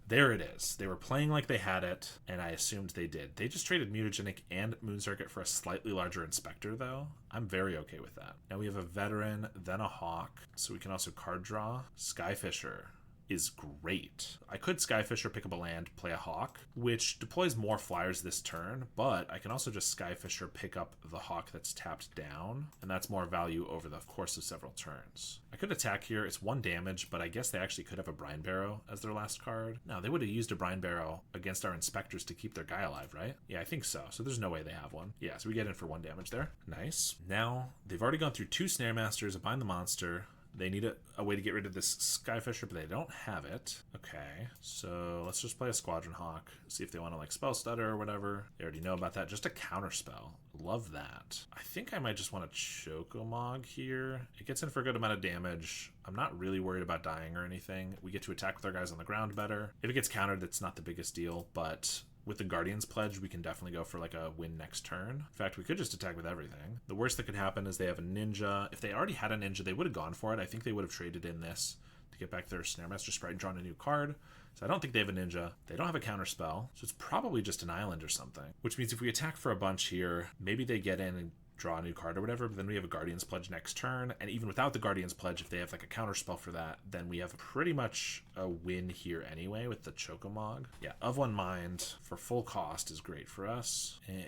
There it is. They were playing like they had it, and I assumed they did. They just traded Mutagenic and Moon Circuit for a slightly larger Inspector, though. I'm very okay with that. Now we have a Veteran, then a Hawk, so we can also card draw. Skyfisher is great. I could Skyfisher, pick up a land, play a Hawk, which deploys more flyers this turn, but I can also just Skyfisher, pick up the Hawk that's tapped down, and that's more value over the course of several turns. I could attack here. It's 1 damage, but I guess they actually could have a Brine Barrow as their last card. No, they would have used a Brine Barrow against our Inspectors to keep their guy alive, right? Yeah, I think so. So there's no way they have one. Yeah, so we get in for 1 damage there. Nice. Now, they've already gone through 2 Snare Masters, a Bind the Monster. They need a way to get rid of this Skyfisher, but they don't have it. Okay, so let's just play a Squadron Hawk, see if they want to like Spell Stutter or whatever. They already know about that. Just a counter spell. Love that. I think I might just want to Chocomog here. It gets in for a good amount of damage. I'm not really worried about dying or anything. We get to attack with our guys on the ground better. If it gets countered, it's not the biggest deal, but with the Guardian's Pledge, we can definitely go for like a win next turn. In fact, we could just attack with everything. The worst that could happen is they have a Ninja. If they already had a Ninja, they would have gone for it. I think they would have traded in this to get back their Snare Master Sprite and drawn a new card. So I don't think they have a Ninja. They don't have a counter spell, so it's probably just an island or something. Which means if we attack for a bunch here, maybe they get in and draw a new card or whatever, but then we have a Guardian's Pledge next turn, and even without the Guardian's Pledge, if they have like a counter spell for that, then we have pretty much a win here anyway with the Chocomog. Yeah, of One Mind for full cost is great for us. And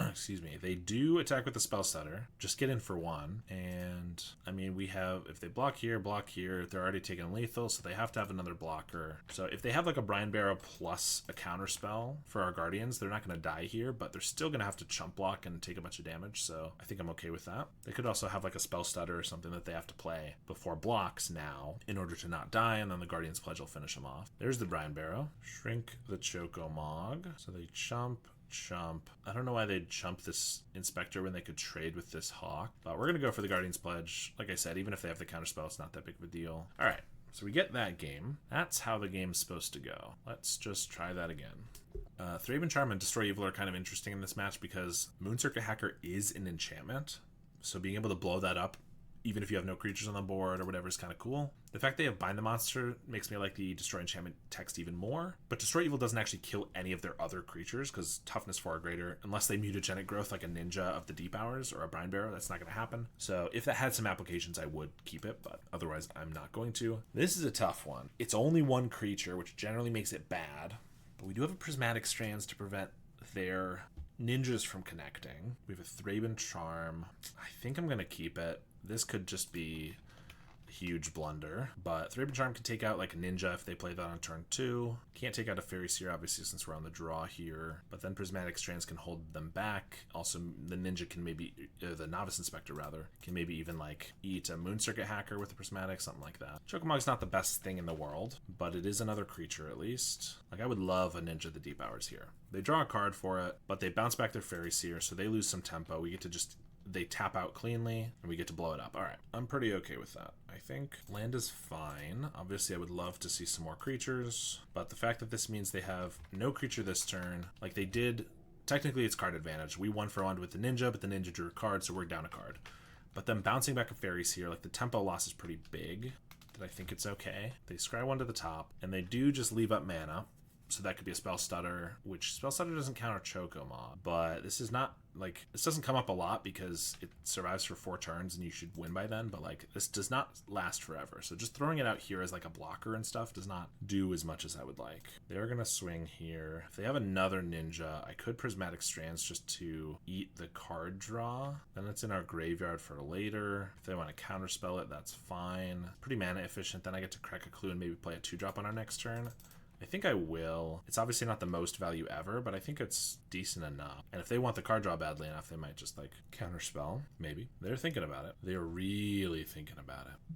excuse me, they do attack with the Spell Stutter. Just get in for 1. And I mean, we have, if they block here, they're already taking lethal, so they have to have another blocker. So if they have like a Brine Barrow plus a counter spell for our Guardians, they're not going to die here, but they're still going to have to chump block and take a bunch of damage. So I think I'm okay with that. They could also have like a Spell Stutter or something that they have to play before blocks now in order to not die, and then the Guardian's Pledge will finish them off. There's the Brine Barrow. Shrink the Chocomog. So they chump. I don't know why they'd chump this Inspector when they could trade with this Hawk, but we're gonna go for the Guardian's Pledge. Like I said, even if they have the counterspell, it's not that big of a deal. All right, so we get that game. That's how the game's supposed to go. Let's just try that again. Thraben Charm and Destroy Evil are kind of interesting in this match because Moon Circuit Hacker is an enchantment, so being able to blow that up even if you have no creatures on the board or whatever is kind of cool. The fact they have Bind the Monster makes me like the Destroy Enchantment text even more, but Destroy Evil doesn't actually kill any of their other creatures because toughness 4 or greater, unless they mutagenic growth like a Ninja of the Deep Hours or a Brine Barrow, that's not going to happen. So if that had some applications, I would keep it, but otherwise I'm not going to. This is a tough one. It's only 1 creature, which generally makes it bad, but we do have a Prismatic Strands to prevent their ninjas from connecting. We have a Thraben Charm. I think I'm going to keep it. This could just be a huge blunder, but Thraben Charm can take out like a Ninja if they play that on turn 2. Can't take out a Fairy Seer, obviously, since we're on the draw here, but then Prismatic Strands can hold them back. Also, the Ninja can maybe, the Novice Inspector rather, can maybe even like eat a Moon Circuit Hacker with a Prismatic, something like that. Chocomog's not the best thing in the world, but it is another creature at least. Like, I would love a Ninja of the Deep Hours here. They draw a card for it, but they bounce back their Fairy Seer, so they lose some tempo. We get to just, they tap out cleanly, and we get to blow it up. All right, I'm pretty okay with that. I think land is fine. Obviously, I would love to see some more creatures, but the fact that this means they have no creature this turn, like they did, technically it's card advantage. We won for 1 with the Ninja, but the Ninja drew a card, so we're down a card. But them bouncing back a Fairy Seer, like the tempo loss is pretty big, that I think it's okay. They scry 1 to the top, and they do just leave up mana. So that could be a Spell Stutter, which Spell Stutter doesn't counter Chocomob. But this is not, like, this doesn't come up a lot because it survives for 4 turns and you should win by then. But, like, this does not last forever. So just throwing it out here as, like, a blocker and stuff does not do as much as I would like. They're going to swing here. If they have another Ninja, I could Prismatic Strands just to eat the card draw. Then it's in our graveyard for later. If they want to counterspell it, that's fine. Pretty mana efficient. Then I get to crack a clue and maybe play a 2-drop on our next turn. I think I will. It's obviously not the most value ever, but I think it's decent enough. And if they want the card draw badly enough, they might just, like, counterspell. Maybe. They're thinking about it. They're really thinking about it.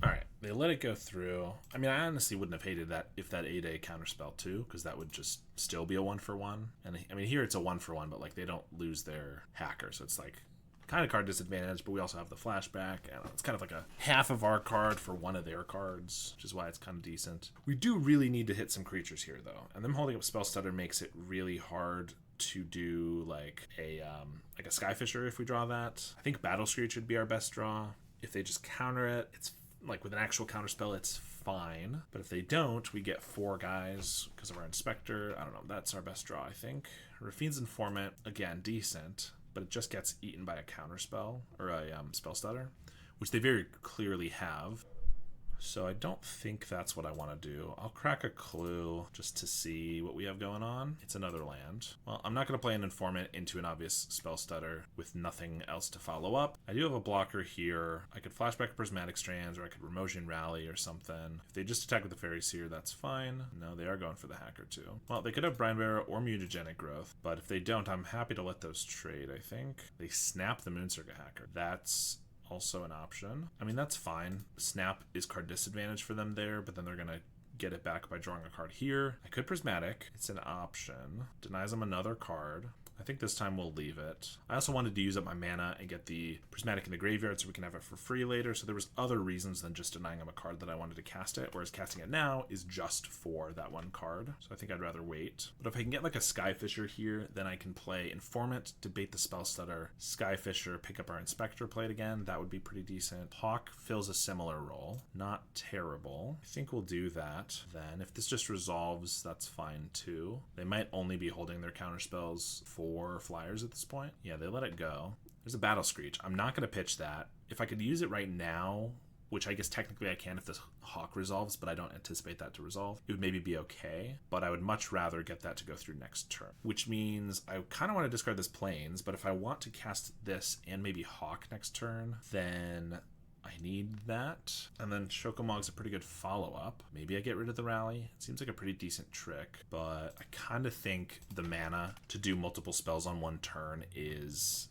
All right, they let it go through. I mean, I honestly wouldn't have hated that if that 8-A counterspell too, because that would just still be a 1-for-1. And I mean, here it's a 1-for-1, but, like, they don't lose their hacker, so it's like kind of card disadvantage, but we also have the flashback. I don't know, it's kind of like a half of our card for one of their cards, which is why it's kind of decent. We do really need to hit some creatures here, though, and them holding up Spell Stutter makes it really hard to do like a Skyfisher if we draw that. I think Battle Screech would be our best draw. If they just counter it, it's like with an actual counterspell, it's fine. But if they don't, we get 4 guys because of our Inspector. I don't know. That's our best draw, I think. Rafine's Informant, again, decent, but it just gets eaten by a counterspell or a Spell Stutter, which they very clearly have. So I don't think that's what I want to do. I'll crack a clue just to see what we have going on. It's another land. Well, I'm not going to play an Informant into an obvious Spell Stutter with nothing else to follow up. I do have a blocker here. I could flashback a Prismatic Strands, or I could Remosian Rally or something. If they just attack with the Fairy Seer, that's fine. No, they are going for the Hacker too. Well, they could have Brinebearer or Mutagenic Growth, but if they don't, I'm happy to let those trade, I think. They snap the Moonscircle Hacker. That's also an option. I mean, that's fine. Snap is card disadvantage for them there, but then they're going to get it back by drawing a card here. I could Prismatic. It's an option. Denies them another card. I think this time we'll leave it. I also wanted to use up my mana and get the Prismatic in the graveyard so we can have it for free later. So there was other reasons than just denying him a card that I wanted to cast it, whereas casting it now is just for that one card. So I think I'd rather wait. But if I can get like a Skyfisher here, then I can play Informant, debate the Spell Stutter, Skyfisher, pick up our Inspector, play it again. That would be pretty decent. Hawk fills a similar role. Not terrible. I think we'll do that. Then if this just resolves, that's fine too. They might only be holding their counterspells for flyers at this point. Yeah, they let it go. There's a Battle Screech. I'm not going to pitch that. If I could use it right now, which I guess technically I can if this Hawk resolves, but I don't anticipate that to resolve, it would maybe be okay, but I would much rather get that to go through next turn, which means I kind of want to discard this Plains, but if I want to cast this and maybe Hawk next turn, then I need that. And then Chocomog's a pretty good follow-up. Maybe I get rid of the Rally. It seems like a pretty decent trick, but I kind of think the mana to do multiple spells on one turn is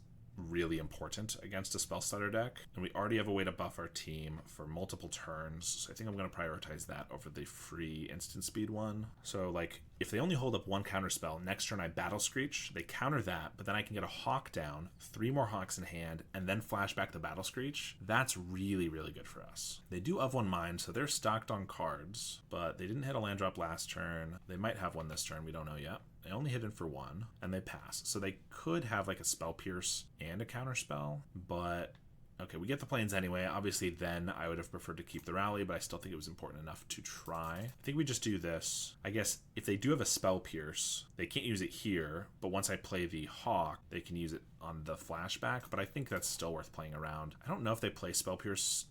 really important against a Spell Stutter deck, and we already have a way to buff our team for multiple turns, so I think I'm going to prioritize that over the free instant speed one. So like if they only hold up one counter spell, next turn I Battle Screech, they counter that, but then I can get a Hawk down, 3 more Hawks in hand, and then flashback the Battle Screech. That's really, really good for us. They do have one Mind, so they're stocked on cards, but they didn't hit a land drop last turn. They might have one this turn, we don't know yet. They only hit it for 1, and they pass. So they could have like a Spell Pierce and a counter spell, but okay, we get the Plains anyway. Obviously, then I would have preferred to keep the Rally, but I still think it was important enough to try. I think we just do this. I guess if they do have a Spell Pierce, they can't use it here, but once I play the Hawk, they can use it on the flashback, but I think that's still worth playing around. I don't know if they play Spell Pierce.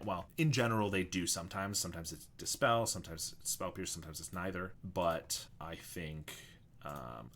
Well, in general, they do sometimes. Sometimes it's Dispel, sometimes it's Spell Pierce, sometimes it's neither, but I think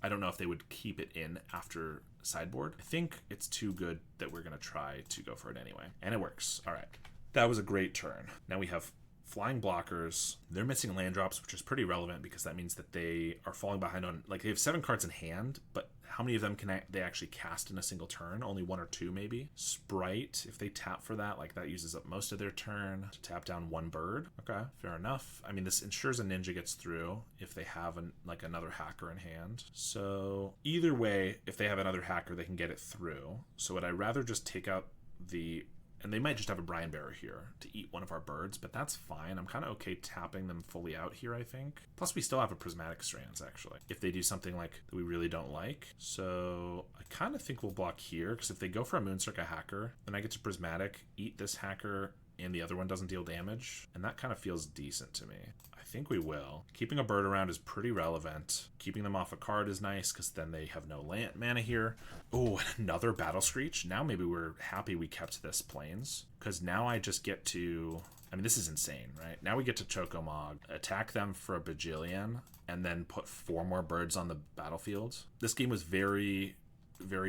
I don't know if they would keep it in after sideboard. I think it's too good that we're going to try to go for it anyway. And it works. All right. That was a great turn. Now we have flying blockers. They're missing land drops, which is pretty relevant because that means that they are falling behind on, like, they have 7 cards in hand, but how many of them can they actually cast in a single turn? Only 1 or 2 maybe. Sprite, if they tap for that, like that uses up most of their turn to tap down 1 bird. Okay, fair enough. I mean, this ensures a ninja gets through if they have like another hacker in hand. So either way, if they have another hacker, they can get it through. So would I rather just take out the... And they might just have a Brinebearer here to eat one of our birds, but that's fine. I'm kind of okay tapping them fully out here, I think. Plus, we still have a Prismatic Strands, actually, if they do something like that we really don't like. So I kind of think we'll block here, because if they go for a Moonscircle Hacker, then I get to Prismatic, eat this Hacker, and the other one doesn't deal damage, and that kind of feels decent to me. I think we will. Keeping a bird around is pretty relevant. Keeping them off a card is nice because then they have no mana here. Oh, another Battle Screech. Now maybe we're happy we kept this Plains, because now I just get to... I mean, this is insane, right? Now we get to Chocomog, attack them for a bajillion, and then put 4 more birds on the battlefield. This game was very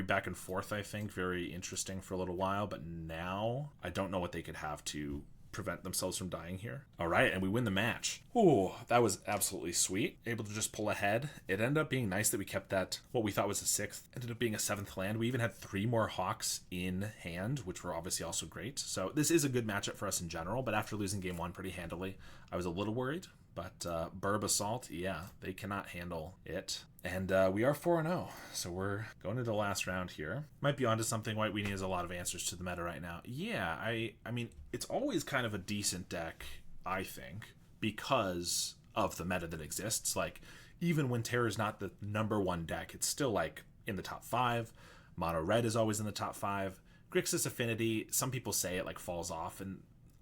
back and forth, I think. Very interesting for a little while, but now I don't know what they could have to prevent themselves from dying here. All right, and we win the match. Ooh, that was absolutely sweet. Able to just pull ahead. It ended up being nice that we kept that, what we thought was a 6th, ended up being a 7th land. We even had 3 more Hawks in hand, which were obviously also great. So this is a good matchup for us in general, but after losing game 1 pretty handily, I was a little worried. But Burb Assault, yeah, they cannot handle it. And we are 4-0, so we're going into the last round here. Might be onto something. White Weenie has a lot of answers to the meta right now. Yeah, I mean, it's always kind of a decent deck, I think, because of the meta that exists. Like, even when Terror's not the #1 deck, it's still, like, in the top 5. Mono Red is always in the top 5. Grixis Affinity, some people say it, like, falls off, and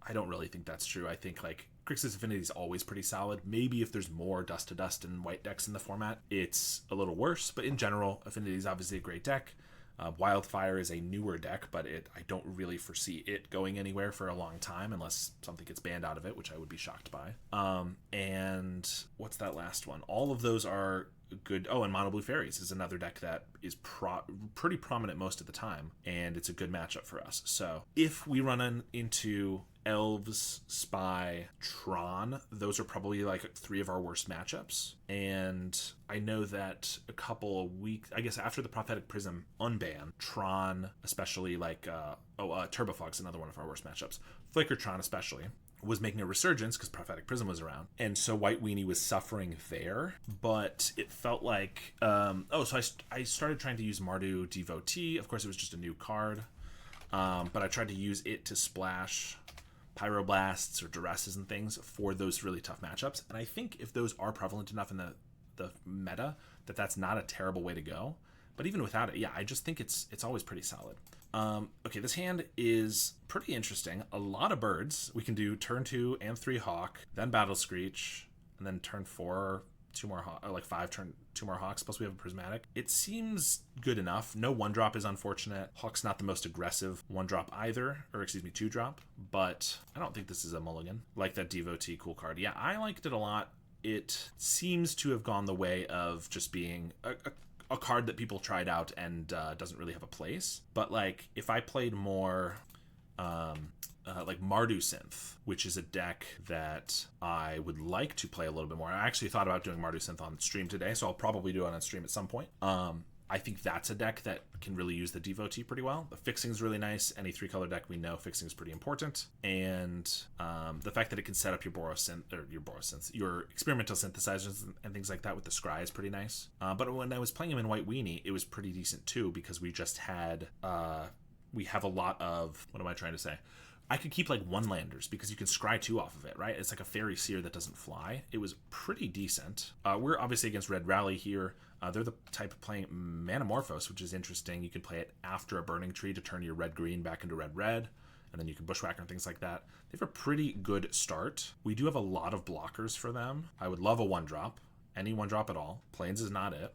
I don't really think that's true. I think, like, Grixis Affinity is always pretty solid. Maybe if there's more Dust to Dust and white decks in the format, it's a little worse. But in general, Affinity is obviously a great deck. Wildfire is a newer deck, but I don't really foresee it going anywhere for a long time unless something gets banned out of it, which I would be shocked by. And what's that last one? All of those are good. Oh, and Mono Blue Fairies is another deck that is pretty prominent most of the time, and it's a good matchup for us. So if we run into Elves, Spy, Tron, those are probably like 3 of our worst matchups. And I know that a couple of weeks, I guess after the Prophetic Prism unban, Tron, especially like, Turbofog's another one of our worst matchups. Flickertron especially was making a resurgence because Prophetic Prism was around. And so White Weenie was suffering there, but it felt like, so I started trying to use Mardu Devotee. Of course, it was just a new card, but I tried to use it to splash Pyroblasts or Duresses and things for those really tough matchups. And I think if those are prevalent enough in the meta, that's not a terrible way to go. But even without it, yeah, I just think it's always pretty solid. Okay, this hand is pretty interesting. A lot of birds. We can do turn 2 and 3 Hawk, then Battle Screech, and then turn 4, 2 more Hawk, or like 5, turn 2 more Hawks, plus we have a Prismatic. It seems good enough. No 1-drop is unfortunate. Hawk's not the most aggressive 1-drop either, or excuse me, 2-drop, but I don't think this is a mulligan. Like that Devotee cool card. Yeah, I liked it a lot. It seems to have gone the way of just being a card that people tried out and doesn't really have a place. But like if I played more like Mardu Synth, which is a deck that I would like to play a little bit more. I actually thought about doing Mardu Synth on stream today, so I'll probably do it on stream at some point. I think that's a deck that can really use the Devotee pretty well. The fixing is really nice. Any 3-color deck, we know fixing is pretty important. And the fact that it can set up your your experimental synthesizers and things like that with the Scry is pretty nice. But when I was playing him in White Weenie, it was pretty decent too, because we just had, we have a lot of, what am I trying to say? I could keep like 1-landers because you can scry 2 off of it, right? It's like a Fairy Seer that doesn't fly. It was pretty decent. We're obviously against Red Rally here. They're the type of playing Manamorphose, which is interesting. You can play it after a Burning Tree to turn your red-green back into red-red, and then you can Bushwhacker and things like that. They have a pretty good start. We do have a lot of blockers for them. I would love a 1-drop. Any 1-drop at all. Plains is not it.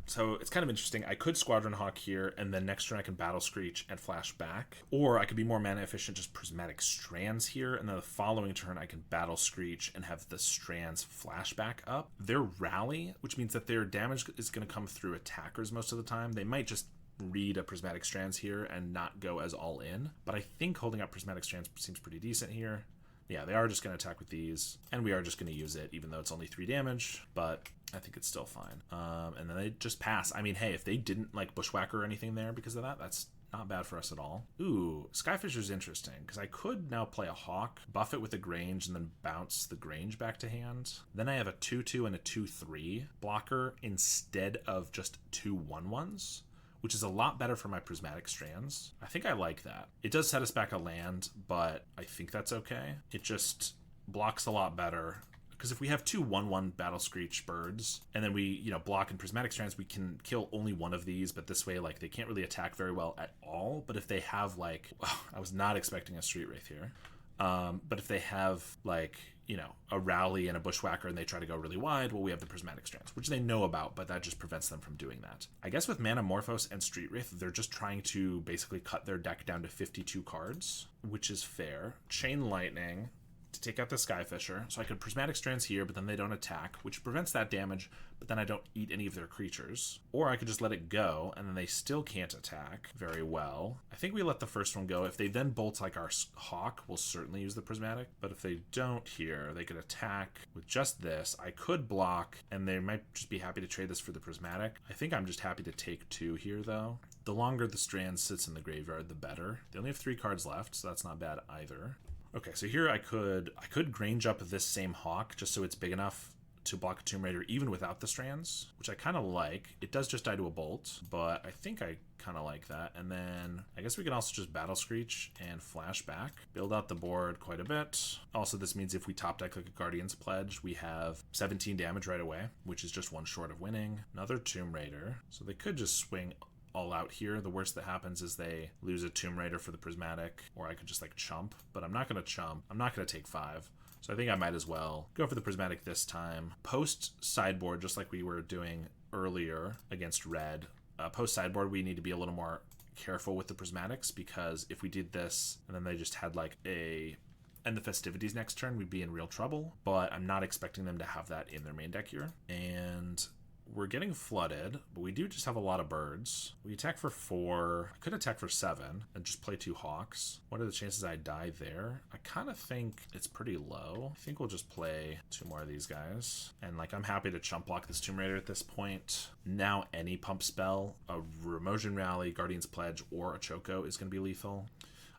So it's kind of interesting. I could Squadron Hawk here, and then next turn I can Battle Screech and flash back. Or I could be more mana efficient, just Prismatic Strands here, and then the following turn I can Battle Screech and have the Strands flashback up. Their Rally, which means that their damage is going to come through attackers most of the time. They might just read a Prismatic Strands here and not go as all in. But I think holding up Prismatic Strands seems pretty decent here. Yeah, they are just going to attack with these, and we are just going to use it, even though it's only 3 damage, but I think it's still fine. And then they just pass. I mean, hey, if they didn't, like, Bushwhacker or anything there because of that, that's not bad for us at all. Ooh, Skyfisher's interesting, because I could now play a Hawk, buff it with a Grange, and then bounce the Grange back to hand. Then I have a 2/2 and a 2/3 blocker instead of just 2 1/1s. Which is a lot better for my Prismatic Strands. I think I like that. It does set us back a land, but I think that's okay. It just blocks a lot better. Because if we have 2 1/1 Battle Screech birds, and then we, block in Prismatic Strands, we can kill only one of these, but this way, like, they can't really attack very well at all. But if they have, like, I was not expecting a Street Wraith here. But if they have like, you know, a rally and a bushwhacker and they try to go really wide, well, we have the prismatic strands, which they know about, but that just prevents them from doing that. I guess with Manamorphose and Street Wraith, they're just trying to basically cut their deck down to 52 cards, which is fair. Chain Lightning to take out the Skyfisher, so I could prismatic strands here, but then they don't attack, which prevents that damage, but then I don't eat any of their creatures. Or I could just let it go, and then they still can't attack very well. I think we let the first one go. If they then bolt like our Hawk, we'll certainly use the prismatic, but if they don't here, they could attack with just this. I could block, and they might just be happy to trade this for the prismatic. I think I'm just happy to take 2 here, though. The longer the strand sits in the graveyard, the better. They only have 3 cards left, so that's not bad either. Okay, so here I could Grange up this same Hawk just so it's big enough to block a Tomb Raider even without the strands, which I kind of like. It does just die to a bolt, but I think I kind of like that. And then I guess we can also just Battle Screech and flash back, build out the board quite a bit. Also, this means if we top deck like a Guardian's Pledge, we have 17 damage right away, which is just 1 short of winning. Another Tomb Raider, so they could just swing all out here. The worst that happens is they lose a Tomb Raider for the prismatic, or I could just like chump, but I'm not going to chump. I'm not going to take 5. So I think I might as well go for the prismatic this time. Post sideboard, just like we were doing earlier against red. Post sideboard, we need to be a little more careful with the prismatics, because if we did this and then they just had like a end the festivities next turn, we'd be in real trouble. But I'm not expecting them to have that in their main deck here. And we're getting flooded, but we do just have a lot of birds. We attack for 4. I could attack for 7 and just play 2 Hawks. What are the chances I die there? I kind of think it's pretty low. I think we'll just play 2 more of these guys. And like, I'm happy to chump block this Tomb Raider at this point. Now any pump spell, a Remotion Rally, Guardian's Pledge, or a Choco is going to be lethal.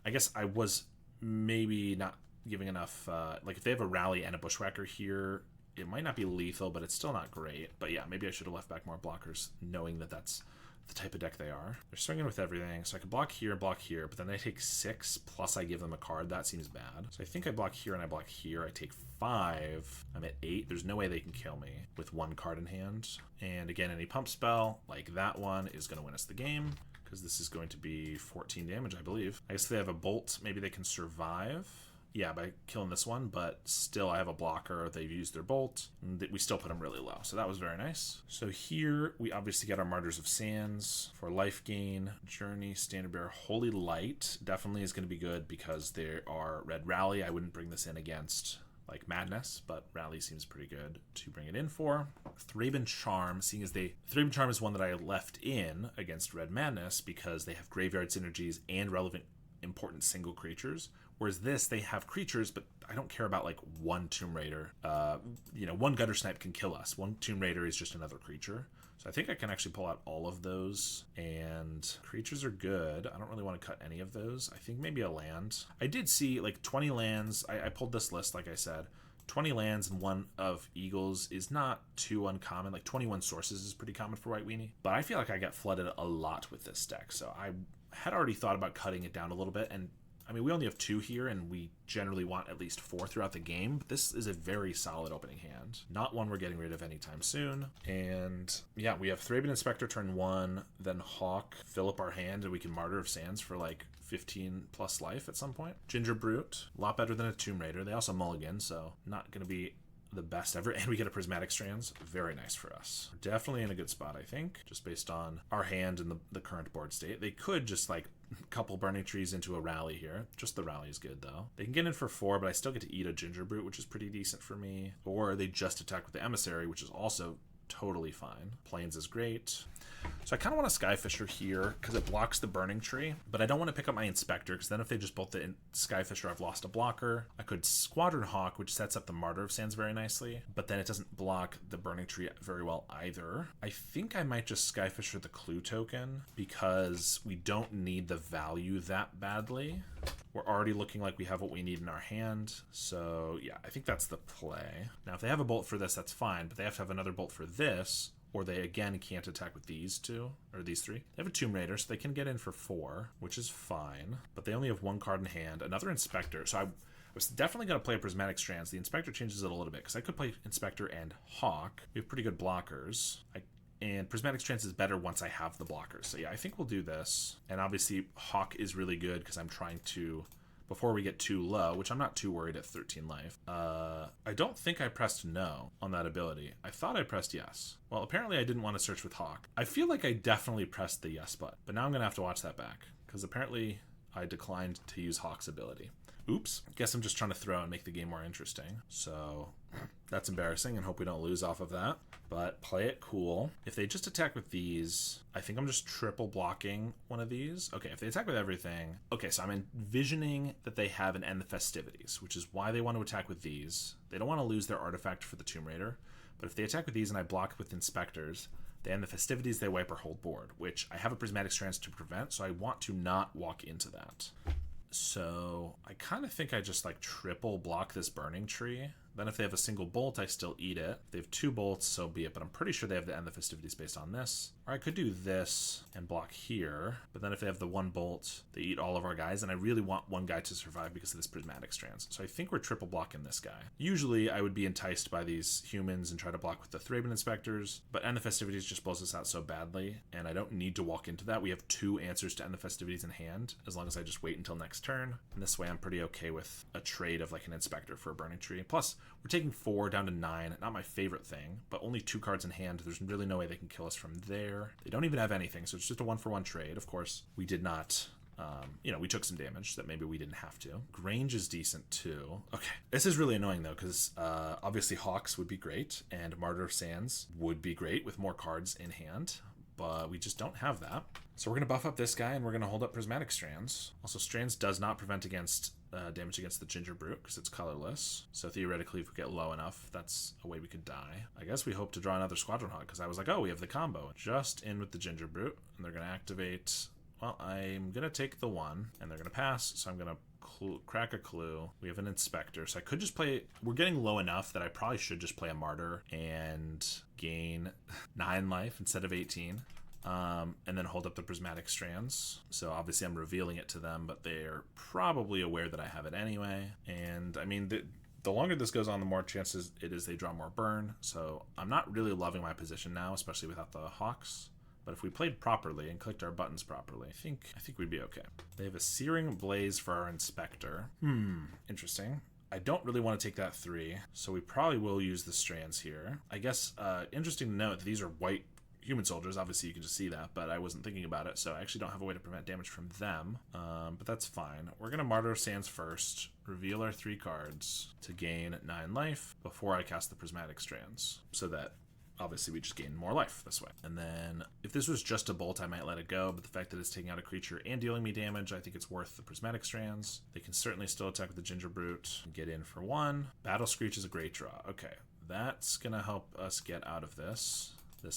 I guess I was maybe not giving enough, like if they have a Rally and a Bushwhacker here, it might not be lethal, but it's still not great. But yeah, maybe I should have left back more blockers, knowing that that's the type of deck they are. They're swinging with everything, so I could block here, but then they take 6, plus I give them a card. That seems bad. So I think I block here and I block here. I take 5. I'm at 8. There's no way they can kill me with 1 card in hand. And again, any pump spell, like that one, is going to win us the game, because this is going to be 14 damage, I believe. I guess they have a bolt. Maybe they can survive. Yeah, by killing this one, but still I have a blocker. They've used their bolt, and we still put them really low, so that was very nice. So here we obviously get our Martyrs of Sands for life gain. Journey, Standard Bearer, Holy Light definitely is going to be good because there are Red Rally. I wouldn't bring this in against like Madness, but Rally seems pretty good to bring it in for. Thraben Charm, seeing as Thraben Charm is one that I left in against Red Madness because they have graveyard synergies and relevant important single creatures. Whereas this, they have creatures, but I don't care about like 1 Tomb Raider. 1 Gutter Snipe can kill us. 1 Tomb Raider is just another creature. So I think I can actually pull out all of those, and creatures are good. I don't really want to cut any of those. I think maybe a land. I did see like 20 lands. I pulled this list, like I said. 20 lands and 1 of Eagles is not too uncommon. Like 21 sources is pretty common for White Weenie. But I feel like I got flooded a lot with this deck. So I had already thought about cutting it down a little bit, and I mean, we only have 2 here, and we generally want at least 4 throughout the game. But this is a very solid opening hand. Not one we're getting rid of anytime soon. And yeah, we have Thraben Inspector turn 1, then Hawk, fill up our hand, and we can Martyr of Sands for like 15 plus life at some point. Ginger Brute, a lot better than a Tomb Raider. They also mulligan, so not going to be the best ever. And we get a Prismatic Strands. Very nice for us. We're definitely in a good spot, I think, just based on our hand and the current board state. They could just like couple Burning Trees into a Rally here. Just the Rally is good, though. They can get in for 4, but I still get to eat a Ginger Brute, which is pretty decent for me. Or they just attack with the Emissary, which is also totally fine. Plains is great. So I kind of want a Skyfisher here because it blocks the Burning Tree, but I don't want to pick up my Inspector because then if they just bolt the Skyfisher, I've lost a blocker. I could Squadron Hawk, which sets up the Martyr of Sands very nicely, but then it doesn't block the Burning Tree very well either. I think I might just Skyfisher the Clue token because we don't need the value that badly. We're already looking like we have what we need in our hand. So yeah, I think that's the play. Now, if they have a bolt for this, that's fine, but they have to have another bolt for this, or they again can't attack with these 2 or these 3. They have a Tomb Raider, so they can get in for 4, which is fine, but they only have 1 card in hand. Another Inspector, so I was definitely going to play a Prismatic Strands. The Inspector changes it a little bit because I could play Inspector and Hawk. We have pretty good blockers. And Prismatic Strands is better once I have the blockers. So yeah, I think we'll do this. And obviously Hawk is really good because I'm trying to before we get too low, which I'm not too worried at 13 life. I don't think I pressed no on that ability. I thought I pressed yes. Well, apparently I didn't want to search with Hawk. I feel like I definitely pressed the yes button, but now I'm going to have to watch that back because apparently I declined to use Hawk's ability. Oops. Guess I'm just trying to throw and make the game more interesting. So that's embarrassing and hope we don't lose off of that. But play it cool. If they just attack with these, I think I'm just triple blocking one of these. Okay, if they attack with everything. Okay, so I'm envisioning that they have an End the Festivities, which is why they want to attack with these. They don't want to lose their artifact for the Tomb Raider. But if they attack with these and I block with Inspectors, they end the Festivities, they wipe or hold board, which I have a Prismatic Strands to prevent, so I want to not walk into that. So I kind of think I just like triple block this Burning Tree. Then if they have a single bolt, I still eat it. If they have 2 bolts, so be it. But I'm pretty sure they have to end the Festivities based on this. Or I could do this and block here. But then if they have the 1 bolt, they eat all of our guys. And I really want one guy to survive because of this Prismatic Strands. So I think we're triple blocking this guy. Usually I would be enticed by these humans and try to block with the Thraben Inspectors. But End the Festivities just blows us out so badly. And I don't need to walk into that. We have 2 answers to End the Festivities in hand. As long as I just wait until next turn. And this way I'm pretty okay with a trade of like an Inspector for a Burning Tree. Plus, we're taking 4 down to 9. Not my favorite thing, but only 2 cards in hand. There's really no way they can kill us from there. They don't even have anything, so it's just a 1-for-1 trade. Of course, we did not, we took some damage that maybe we didn't have to. Grange is decent too. Okay, this is really annoying though, because obviously Hawks would be great, and Martyr of Sands would be great with more cards in hand. But we just don't have that. So we're going to buff up this guy, and we're going to hold up Prismatic Strands. Also, Strands does not prevent against damage against the Ginger Brute, because it's colorless. So theoretically, if we get low enough, that's a way we could die. I guess we hope to draw another Squadron Hawk, because I was like, oh, we have the combo. Just in with the Ginger Brute, and they're going to activate... Well, I'm going to take the 1, and they're going to pass, so I'm going to crack a clue. We have an Inspector, so I could just play... We're getting low enough that I probably should just play a Martyr and gain 9 life instead of 18. And then hold up the Prismatic Strands. So obviously I'm revealing it to them, but they're probably aware that I have it anyway. And I mean, the longer this goes on, the more chances it is they draw more burn. So I'm not really loving my position now, especially without the Hawks. But if we played properly and clicked our buttons properly, I think we'd be okay. They have a Searing Blaze for our Inspector. Interesting. I don't really want to take that 3, so we probably will use the Strands here. I guess interesting to note that these are white human soldiers. Obviously you can just see that, but I wasn't thinking about it, so I actually don't have a way to prevent damage from them. But that's fine. We're gonna Martyr of Sands first, reveal our 3 cards to gain 9 life before I cast the Prismatic Strands, so that obviously we just gain more life this way. And then if this was just a bolt, I might let it go, but the fact that it's taking out a creature and dealing me damage, I think it's worth the Prismatic Strands. They can certainly still attack with the Ginger Brute and get in for 1. Battle Screech is a great draw. Okay, that's gonna help us get out of this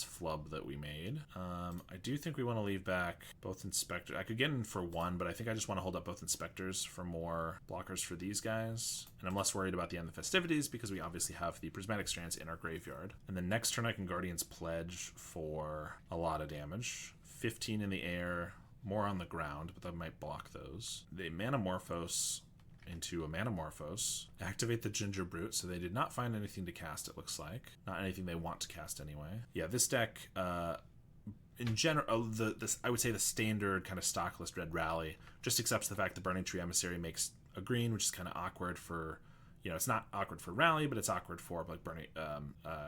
flub that we made. I do think we want to leave back both Inspector. I could get in for 1, but I think I just want to hold up both Inspectors for more blockers for these guys. And I'm less worried about the End of the Festivities because we obviously have the Prismatic Strands in our graveyard. And then next turn I can Guardian's Pledge for a lot of damage. 15 in the air, more on the ground, but that might block those. They Manamorphose into a Manamorphose, activate the Ginger Brute, so they did not find anything to cast, it looks like. Not anything they want to cast anyway. Yeah, this deck, in general, I would say the standard kind of stock list Red Rally just accepts the fact the Burning Tree Emissary makes a green, which is kind of awkward for, it's not awkward for Rally, but it's awkward for like Burning,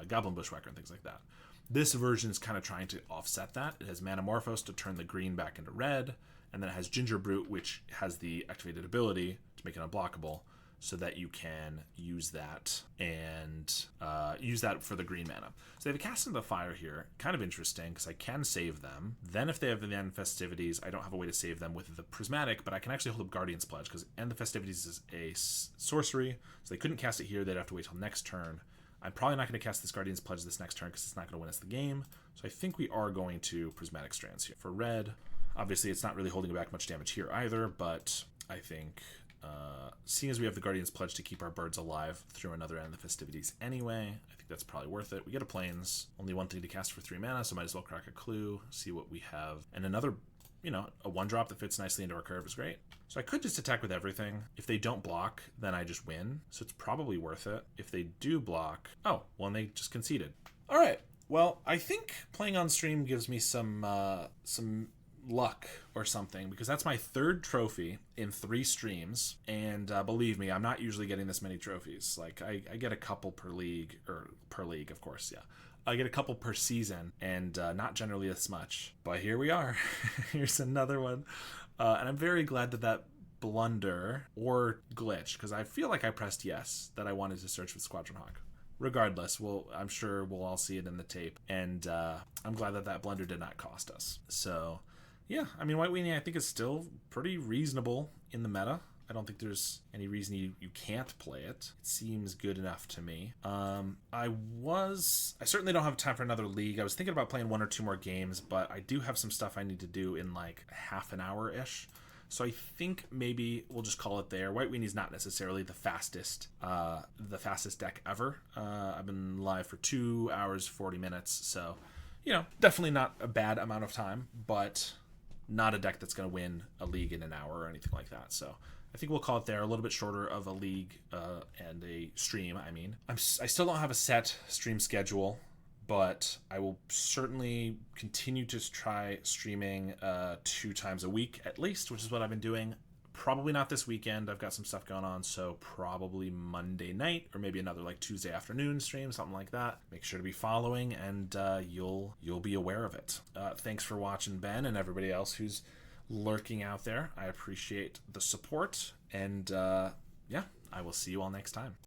Goblin Bushwhacker and things like that. This version is kind of trying to offset that. It has Manamorphose to turn the green back into red, and then it has Ginger Brute, which has the activated ability to make it unblockable, so that you can use that and use that for the green mana. So they have a Cast into the Fire here. Kind of interesting, because I can save them. Then if they have the End Festivities, I don't have a way to save them with the Prismatic, but I can actually hold up Guardian's Pledge, because End the Festivities is a sorcery, so they couldn't cast it here. They'd have to wait till next turn. I'm probably not going to cast this Guardian's Pledge this next turn, because it's not going to win us the game. So I think we are going to Prismatic Strands here. For red, obviously it's not really holding back much damage here either, but I think seeing as we have the Guardian's Pledge to keep our birds alive through another End of the Festivities anyway, I think that's probably worth it. We get a Plains, only 1 thing to cast for 3 mana, so might as well crack a clue, see what we have. And another, a 1-drop that fits nicely into our curve is great. So I could just attack with everything. If they don't block, then I just win, so it's probably worth it. If they do block, and they just conceded. All right, well, I think playing on stream gives me some luck or something, because that's my third trophy in 3 streams, and believe me, I'm not usually getting this many trophies. Like, I get a couple per league, or per league, of course, yeah. I get a couple per season, and not generally this much. But here we are. Here's another one. And I'm very glad that blunder or glitch, because I feel like I pressed yes, that I wanted to search with Squadron Hawk. Regardless, I'm sure we'll all see it in the tape, and I'm glad that blunder did not cost us. So, yeah, I mean, White Weenie I think is still pretty reasonable in the meta. I don't think there's any reason you can't play it. It seems good enough to me. I certainly don't have time for another league. I was thinking about playing 1 or 2 more games, but I do have some stuff I need to do in like half an hour-ish. So I think maybe we'll just call it there. White Weenie's not necessarily the fastest deck ever. I've been live for 2 hours, 40 minutes. So, definitely not a bad amount of time, but not a deck that's going to win a league in an hour or anything like that. So I think we'll call it there. A little bit shorter of a league and a stream, I mean. I still don't have a set stream schedule, but I will certainly continue to try streaming 2 times a week at least, which is what I've been doing. Probably not this weekend. I've got some stuff going on, so probably Monday night or maybe another like Tuesday afternoon stream, something like that. Make sure to be following, and you'll be aware of it. Thanks for watching, Ben, and everybody else who's lurking out there. I appreciate the support, and yeah, I will see you all next time.